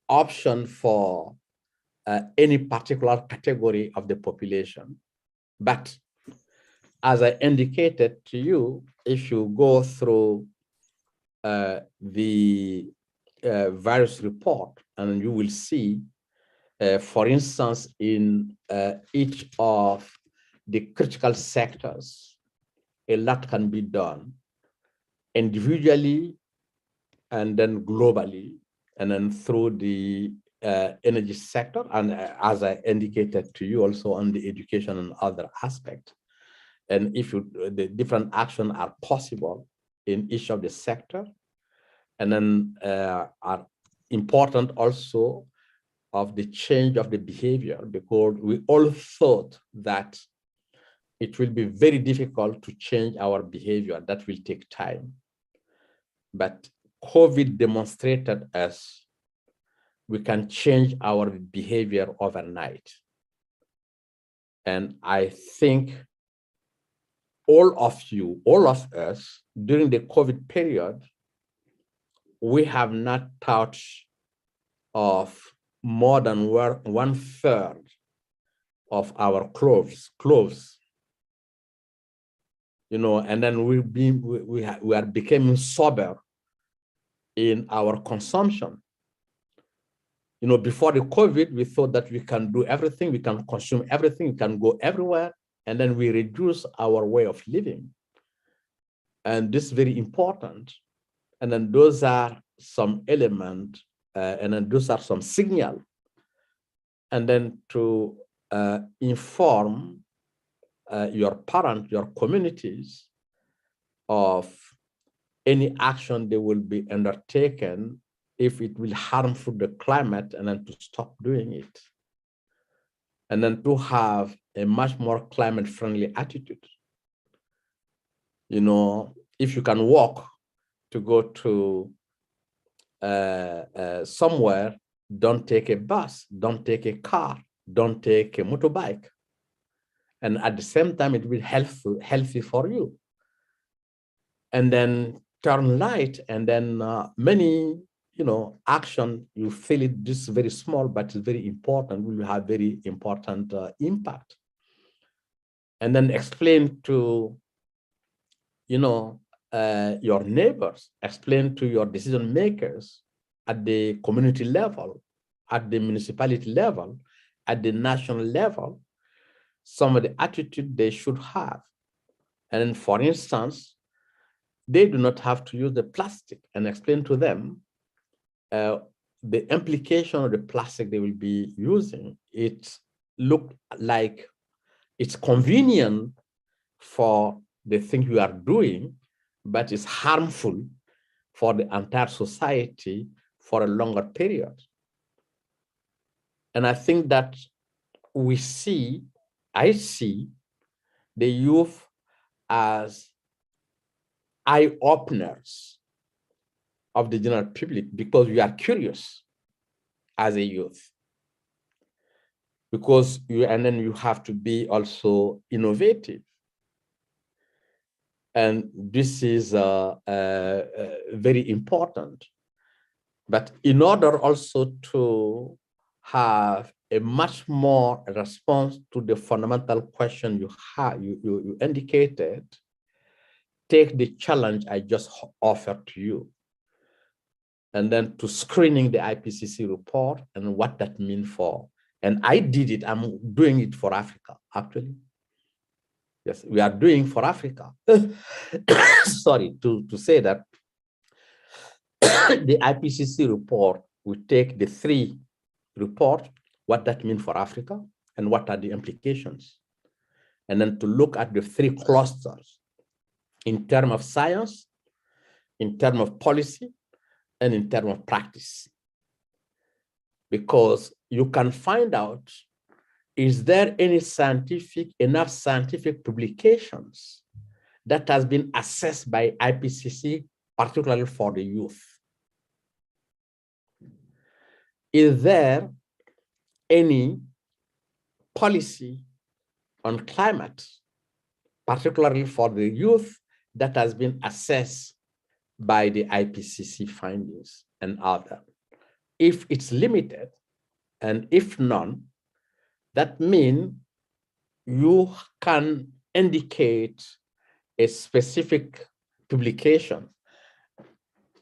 D: option for any particular category of the population. But as I indicated to you, if you go through the various reports, and you will see, for instance, in each of the critical sectors, a lot can be done individually and then globally, and then through the energy sector, and as I indicated to you also on the education and other aspects. And if the different actions are possible in each of the sector, and then are important also of the change of the behavior, because we all thought that it will be very difficult to change our behavior. That will take time. But COVID demonstrated us we can change our behavior overnight. And I think all of you, all of us, during the COVID period, we have not touched of more than 1/3 of our clothes, you know, and then we are becoming sober in our consumption. You know, before the COVID, we thought that we can do everything, we can consume everything, we can go everywhere, and then we reduce our way of living. And this is very important. And then those are some elements, and then those are some signals. And then to inform your parents, your communities of any action they will be undertaken if it will harmful the climate, and then to stop doing it. And then to have a much more climate-friendly attitude. You know, if you can walk to go to somewhere, don't take a bus, don't take a car, don't take a motorbike. And at the same time, it will be healthy for you. And then turn light, and then many, you know, action, you feel it, this is very small, but it's very important, will have very important impact. And then explain to, you know, your neighbors, explain to your decision makers at the community level, at the municipality level, at the national level, some of the attitude they should have. And for instance, they do not have to use the plastic, and explain to them the implication of the plastic they will be using. It look like it's convenient for the thing you are doing, but it's harmful for the entire society for a longer period. And I think that I see the youth as eye-openers of the general public, because we are curious as a youth. Because and then you have to be also innovative. And this is very important. But in order also to have a much more response to the fundamental question you indicated, take the challenge I just offered to you, and then to screening the IPCC report and what that means for. And I did it, I'm doing it for Africa, actually. Yes, we are doing for Africa. Sorry, to say that the IPCC report, we take the 3 reports, what that means for Africa, and what are the implications. And then to look at the 3 clusters in terms of science, in terms of policy, and in terms of practice. Because you can find out, is there any enough scientific publications that has been assessed by IPCC, particularly for the youth? Is there any policy on climate, particularly for the youth, that has been assessed by the IPCC findings and other? If it's limited, and if none, that means you can indicate a specific publication.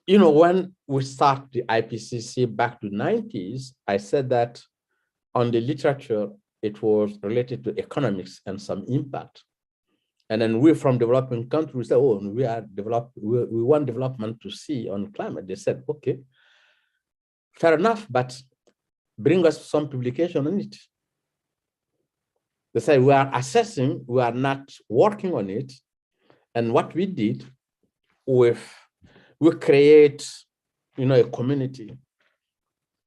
D: You know, when we start the IPCC back to the 90s, I said that on the literature, it was related to economics and some impact. And then we from developing countries said, oh, we want development to see on climate. They said, okay, fair enough, but bring us some publication on it. They said, we are assessing, we are not working on it. And what we did, we create, you know, a community,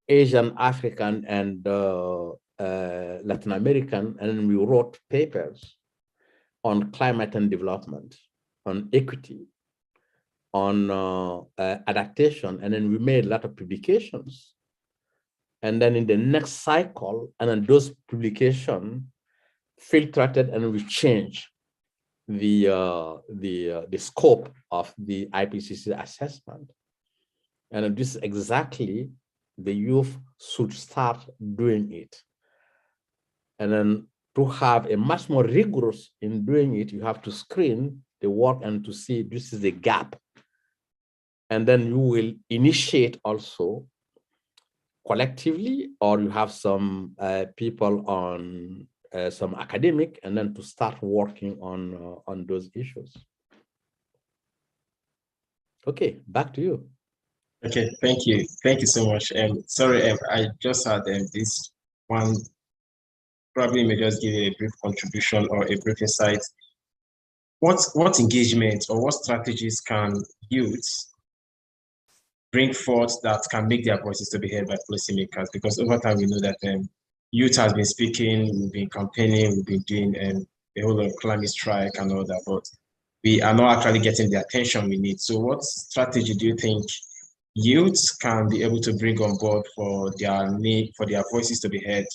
D: Asian, African, and Latin American, and we wrote papers on climate and development, on equity, on adaptation, and then we made a lot of publications. And then in the next cycle, and then those publications filtered and we change the scope of the IPCC assessment. And this is exactly the youth should start doing it. And then to have a much more rigorous in doing it, you have to screen the work and to see this is the gap. And then you will initiate also collectively, or you have some people on some academic, and then to start working on those issues. Okay, back to you.
H: Okay, thank you. Thank you so much. Sorry, I just had this one, probably may just give you a brief contribution or a brief insight. What engagement or what strategies can youths bring forth that can make their voices to be heard by policymakers? Because over time, we know that youth has been speaking, we've been campaigning, we've been doing a whole lot of climate strike and all that, but we are not actually getting the attention we need. So what strategy do you think youths can be able to bring on board for their need, for their voices to be heard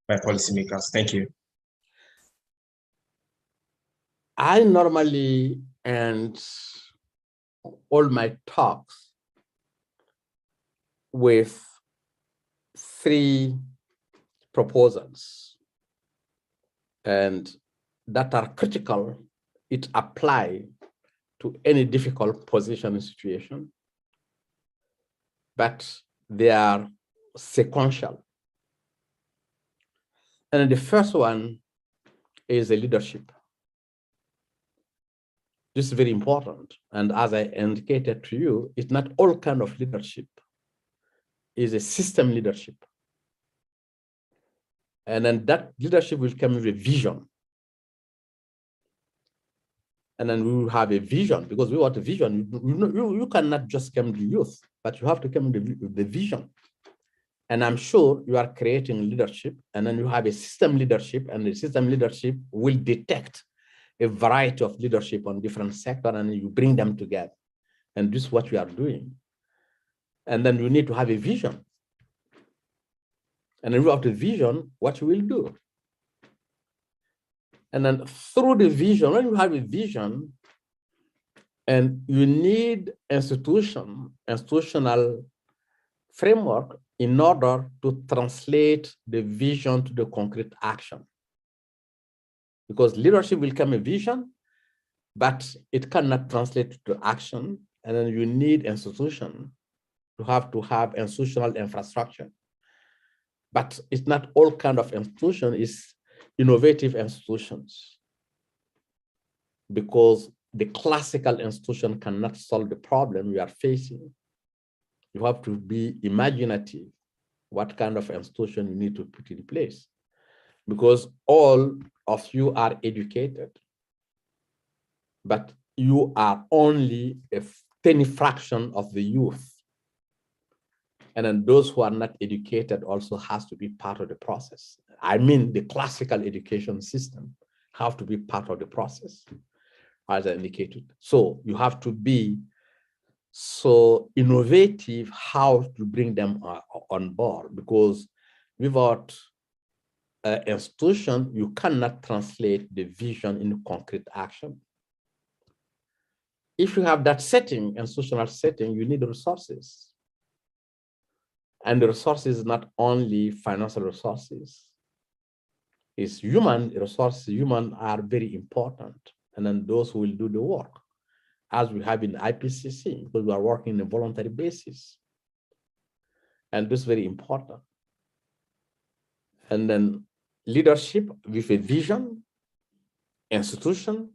H: by policymakers? Thank you.
D: I normally end all my talks with 3 proposals, and that are critical. It applies to any difficult position and situation, but they are sequential. And the first one is the leadership. This is very important. And as I indicated to you, it's not all kind of leadership. It's a system leadership. And then that leadership will come with a vision. And then we will have a vision, because we want a vision. You cannot just come to youth, but you have to come with the vision. And I'm sure you are creating leadership, and then you have a system leadership, and the system leadership will detect a variety of leadership on different sectors, and you bring them together. And this is what we are doing. And then you need to have a vision. And then without a vision, what you will do. And then through the vision, when you have a vision, and you need institutional framework in order to translate the vision to the concrete action. Because leadership will come a vision, but it cannot translate to action. And then you need institution to have institutional infrastructure. But it's not all kind of institution, it's innovative institutions. Because the classical institution cannot solve the problem we are facing. You have to be imaginative what kind of institution you need to put in place. Because all of you are educated, but you are only a tiny fraction of the youth. And then those who are not educated also has to be part of the process. I mean, the classical education system have to be part of the process, as I indicated. So you have to be so innovative how to bring them on board, because without institution, you cannot translate the vision into concrete action. If you have that setting, institutional setting, you need resources. And the resources is not only financial resources, it's human resources. Human are very important. And then those who will do the work, as we have in IPCC, because we are working on a voluntary basis. And this is very important. And then leadership with a vision, institution,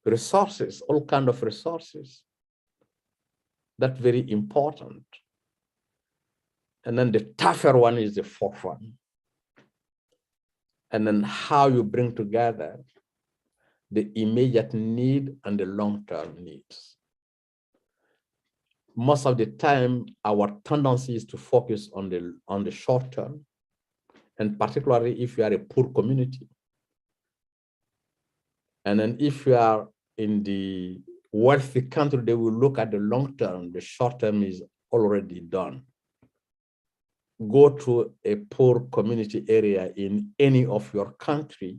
D: resources, all kinds of resources. That's very important. And then the tougher one is the fourth one. And then how you bring together the immediate need and the long-term needs. Most of the time, our tendency is to focus on the short term, and particularly if you are a poor community. And then if you are in the wealthy country, they will look at the long term. The short term is already done. go to a poor community area in any of your country,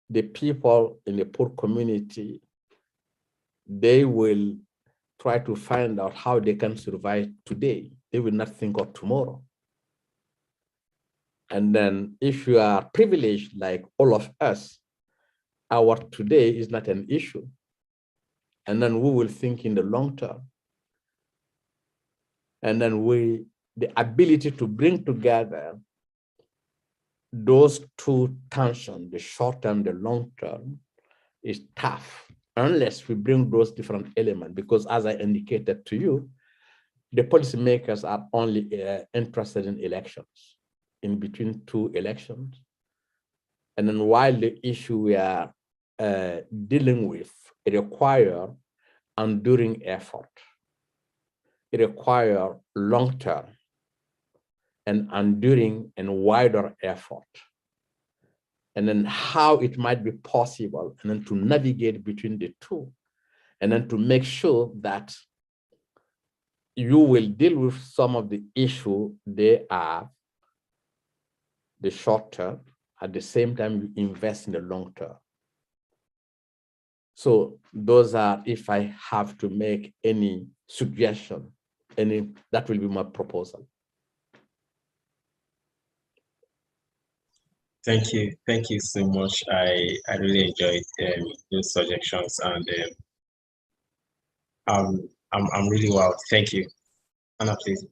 D: the people in the poor community, they will try to find out how they can survive today. They will not think of tomorrow. And then if you are privileged like all of us, our today is not an issue. And then we will think in the long term. And then the ability to bring together those two tensions, the short term, the long term, is tough unless we bring those different elements. Because as I indicated to you, the policymakers are only interested in elections, in between two elections. And then while the issue we are dealing with, it requires enduring effort. It requires long-term and enduring and wider effort. And then how it might be possible, and then to navigate between the two, and then to make sure that you will deal with some of the issue they are the short term, at the same time you invest in the long term. So those are, if I have to make any suggestion, that will be my proposal.
H: Thank you so much. I really enjoyed those suggestions, and I'm really wow. Thank you, Anna. Please,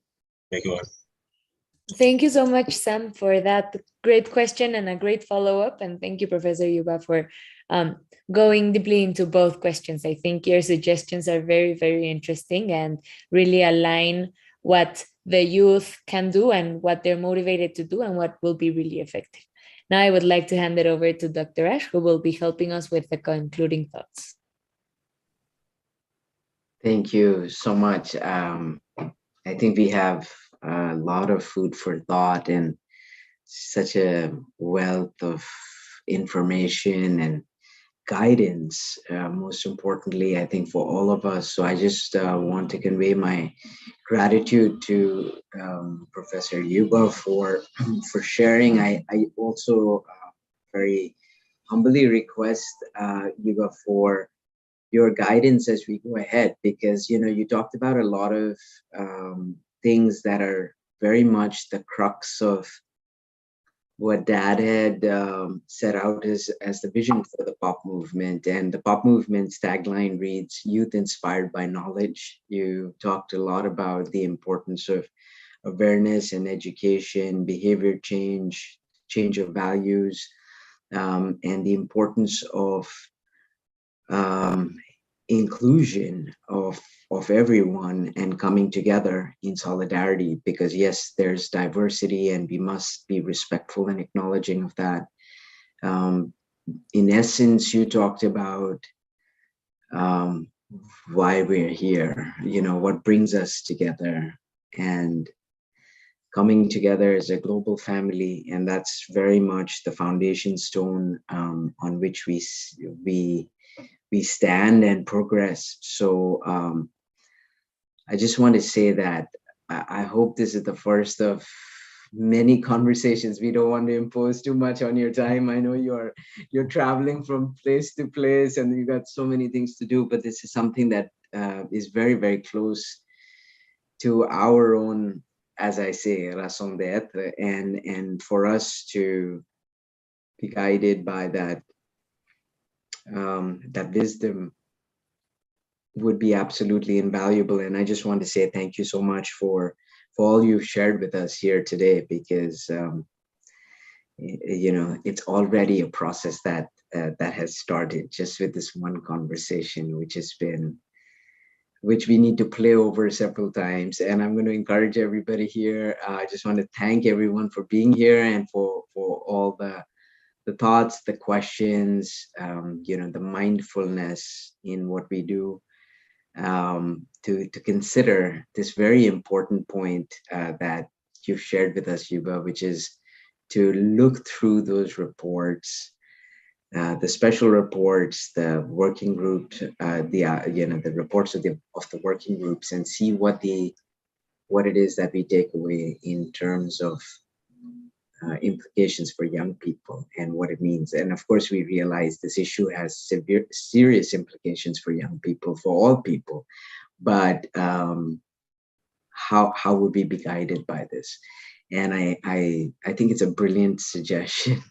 H: go on.
C: Thank you so much, Sam, for that great question and a great follow-up. And thank you, Professor Youba, for going deeply into both questions. I think your suggestions are very, very interesting and really align what the youth can do and what they're motivated to do and what will be really effective. Now I would like to hand it over to Dr. Ash, who will be helping us with the concluding thoughts.
A: Thank you so much. I think we have a lot of food for thought and such a wealth of information and guidance, most importantly, I think, for all of us. So I just want to convey my gratitude to Professor Youba for sharing. I also very humbly request Youba for your guidance as we go ahead, because you talked about a lot of things that are very much the crux of what Dad had set out as the vision for the pop movement. And the pop movement's tagline reads, "Youth inspired by knowledge." You talked a lot about the importance of awareness and education, behavior change, change of values, and the importance of inclusion of everyone and coming together in solidarity, because yes, there's diversity and we must be respectful and acknowledging of that. In essence, you talked about why we're here, what brings us together, and coming together as a global family. And that's very much the foundation stone on which we stand and progress. So I just want to say that I hope this is the first of many conversations. We don't want to impose too much on your time. I know you're traveling from place to place and you got so many things to do, but this is something that is very, very close to our own, as I say, raison d'être, and for us to be guided by that wisdom would be absolutely invaluable. And I just want to say thank you so much for all you've shared with us here today, because it's already a process that has started just with this one conversation, which we need to play over several times. And I'm going to encourage everybody here. I just want to thank everyone for being here and for all the thoughts, the questions, the mindfulness in what we do, to consider this very important point that you've shared with us, Youba, which is to look through those reports, the special reports, the working group, the reports of the working groups, and see what the what it is that we take away in terms of implications for young people and what it means. And of course, we realize this issue has serious implications for young people, for all people. But how would we be guided by this? And I think it's a brilliant suggestion.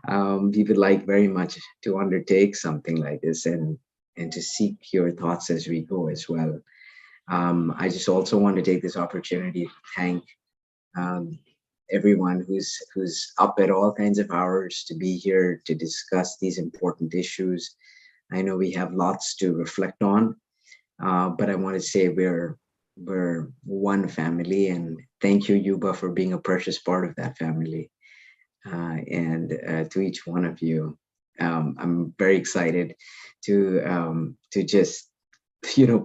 A: We would like very much to undertake something like this and to seek your thoughts as we go as well. I just also want to take this opportunity to thank everyone who's up at all kinds of hours to be here to discuss these important issues. I know we have lots to reflect on, but I want to say we're one family, and thank you, Youba, for being a precious part of that family. And to each one of you, I'm very excited to just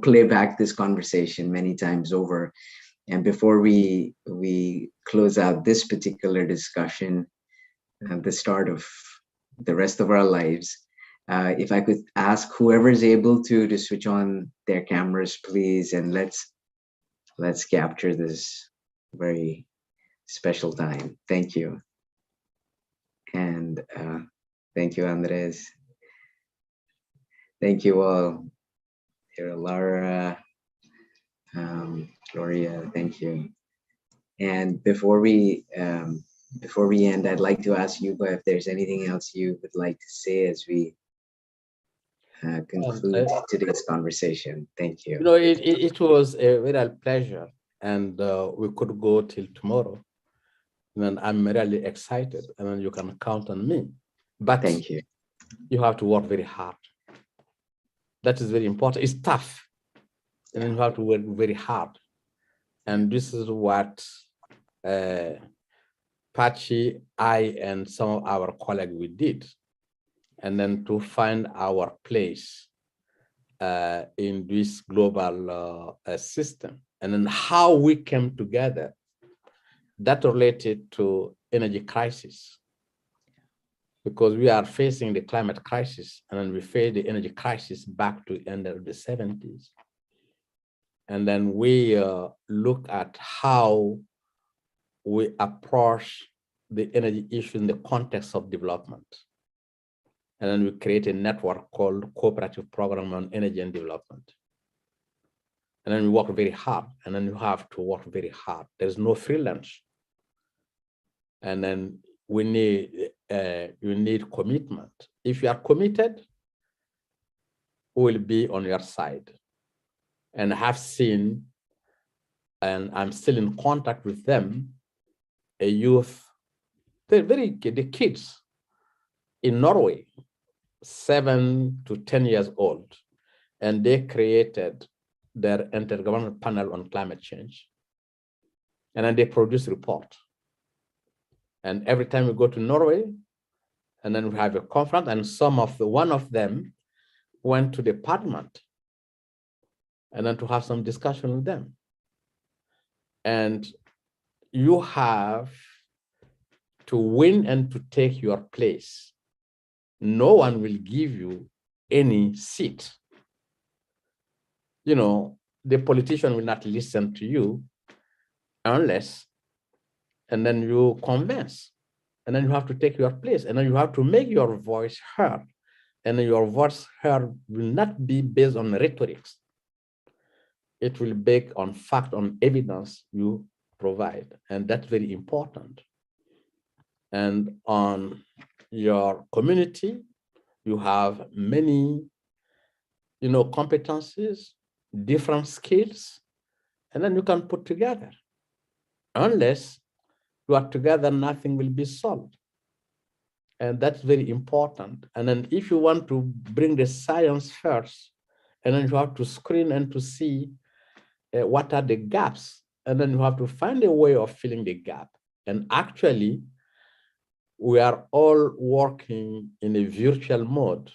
A: play back this conversation many times over. And before we close out this particular discussion at the start of the rest of our lives, if I could ask whoever is able to switch on their cameras, please, and let's capture this very special time. Thank you. And thank you, Andres. Thank you all. Here, Lara, Gloria, thank you. And before we end, I'd like to ask Youba if there's anything else you would like to say as we conclude today's conversation. Thank you.
D: It was a real pleasure, and we could go till tomorrow. And I'm really excited, and then you can count on me. But
A: thank you.
D: You have to work very hard. That is very important. It's tough, and then you have to work very hard. And this is what Pachi, I, and some of our colleagues, we did. And then to find our place in this global system. And then how we came together, that related to energy crisis. Because we are facing the climate crisis, and then we face the energy crisis back to the end of the 70s. And then we look at how we approach the energy issue in the context of development. And then we create a network called Cooperative Program on Energy and Development. And then we work very hard, and then you have to work very hard. There's no free lunch. And then we need, you need commitment. If you are committed, we'll be on your side. And I have seen, and I'm still in contact with them, a youth, the kids in Norway, 7 to 10 years old, and they created their intergovernmental panel on climate change. And then they produce a report. And every time we go to Norway, and then we have a conference, and one of them went to the parliament, and then to have some discussion with them. And you have to win and to take your place. No one will give you any seat. The politician will not listen to you unless, and then you convince, and then you have to take your place, and then you have to make your voice heard. And your voice heard will not be based on rhetorics. It will be based on fact, on evidence you provide, and that's very important. And on your community, you have many, competencies, different skills, and then you can put together. Unless you are together, nothing will be solved. And that's very important. And then if you want to bring the science first, and then you have to screen and to see what are the gaps, and then you have to find a way of filling the gap. And actually, we are all working in a virtual mode,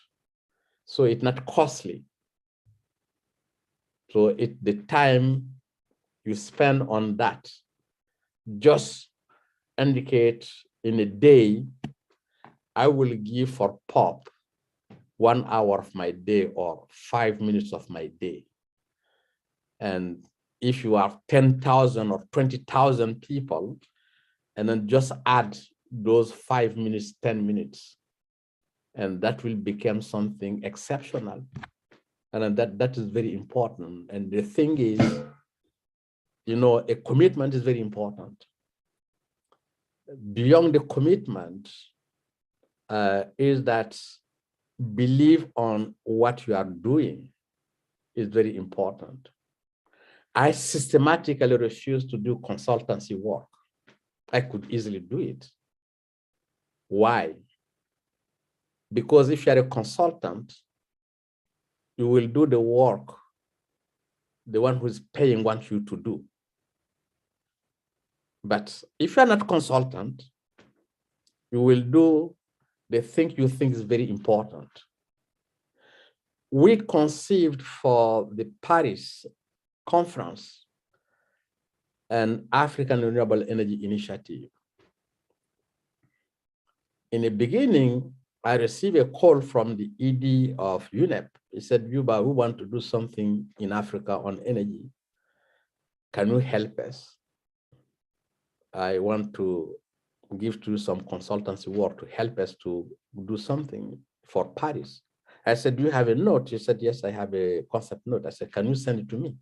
D: so it's not costly. So the time you spend on that, just indicate in a day, I will give for POP 1 hour of my day or 5 minutes of my day. And if you have 10,000 or 20,000 people, and then just add those 5 minutes, 10 minutes, and that will become something exceptional. And that is very important. And the thing is, you know, a commitment is very important. Beyond the commitment is that belief on what you are doing is very important. I systematically refuse to do consultancy work. I could easily do it. Why? Because if you're a consultant, you will do the work the one who's paying wants you to do. But if you're not a consultant, you will do the thing you think is very important. We conceived for the Paris conference an African Renewable Energy Initiative. In the beginning, I received a call from the ED of UNEP. He said, Youba, we want to do something in Africa on energy. Can you help us? I want to give to you some consultancy work to help us to do something for Paris. I said, do you have a note? He said, yes, I have a concept note. I said, can you send it to me?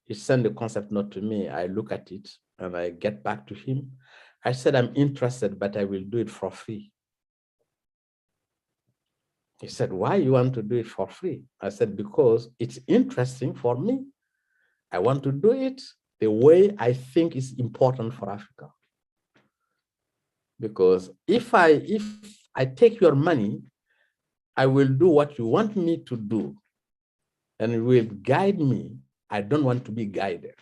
D: He sent the concept note to me. I look at it and I get back to him. I said, I'm interested, but I will do it for free. He said, why you want to do it for free? I said, because it's interesting for me. I want to do it the way I think is important for Africa. Because if I take your money, I will do what you want me to do, and it will guide me. I don't want to be guided.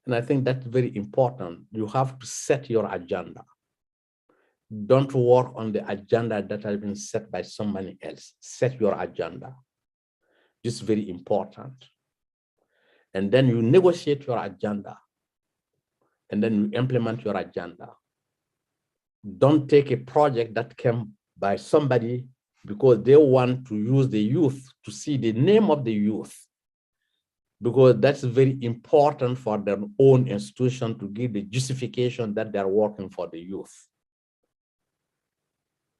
D: And I think that's very important. You have to set your agenda. Don't work on the agenda that has been set by somebody else. Set your agenda. This is very important. And then you negotiate your agenda. And then you implement your agenda. Don't take a project that came by somebody because they want to use the youth to see the name of the youth, because that's very important for their own institution to give the justification that they're working for the youth.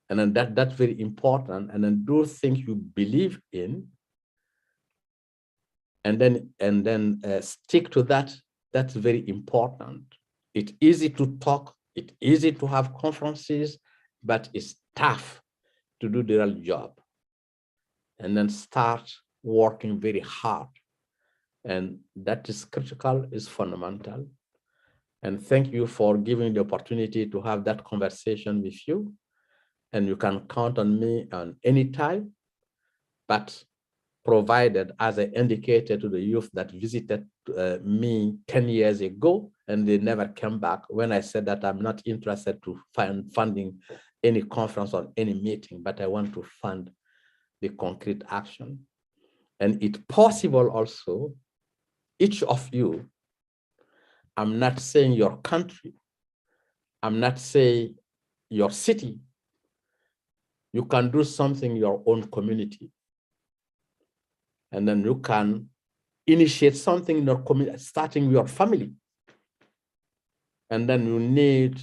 D: And then that's very important. And then do things you believe in, and then stick to that. That's very important. It's easy to talk, it's easy to have conferences, but it's tough to do the real job. And then start working very hard. And that is critical, is fundamental. And thank you for giving the opportunity to have that conversation with you. And you can count on me on any time, but provided, as I indicated to the youth that visited me 10 years ago, and they never came back when I said that I'm not interested to find funding any conference or any meeting, but I want to fund the concrete action. And it's possible also, each of you, I'm not saying your country, I'm not saying your city, you can do something in your own community. And then you can initiate something in your community, starting with your family. And then you need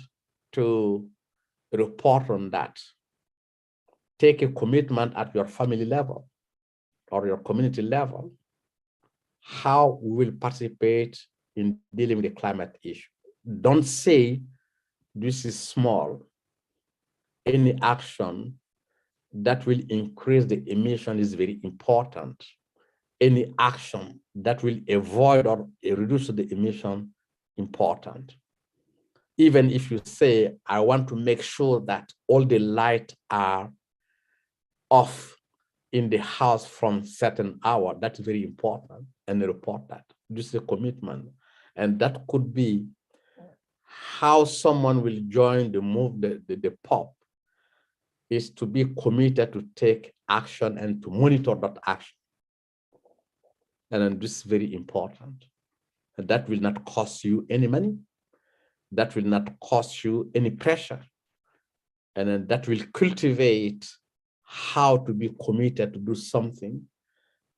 D: to report on that. Take a commitment at your family level or your community level, how we will participate in dealing with the climate issue. Don't say this is small. Any action that will increase the emission is very important. Any action that will avoid or reduce the emission, important. Even if you say, I want to make sure that all the lights are off in the house from certain hour, that's very important, and report that. This is a commitment. And that could be how someone will join the POP, is to be committed to take action and to monitor that action. And then this is very important. And that will not cost you any money. That will not cost you any pressure. And then that will cultivate how to be committed to do something,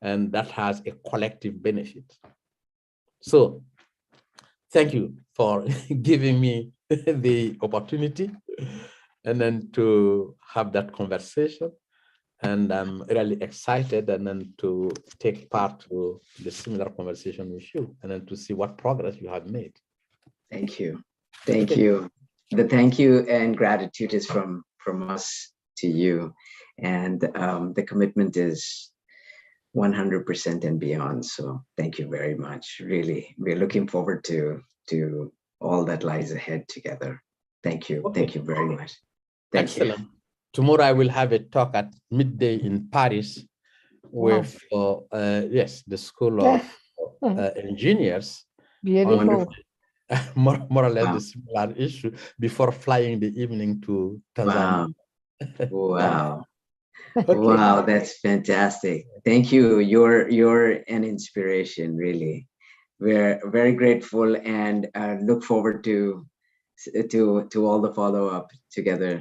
D: and that has a collective benefit. So thank you for giving me the opportunity and then to have that conversation. And I'm really excited and then to take part to the similar conversation with you and then to see what progress you have made.
A: Thank you. Thank
D: Okay.
A: you. The thank you and gratitude is from us to you. And the commitment is 100% and beyond. So thank you very much. Really, we're looking forward to all that lies ahead together. Thank you.
D: Okay.
A: Thank you very much. Thank you.
D: Excellent. Tomorrow I will have a talk at midday in Paris with yes, the School of Engineers.
B: Beautiful.
D: On more or less
A: Wow.
D: the similar issue before flying the evening to Tanzania.
A: Wow.
D: Okay.
A: Wow, that's fantastic. Thank you. You're an inspiration, really. We're very grateful and look forward to all the follow-up together.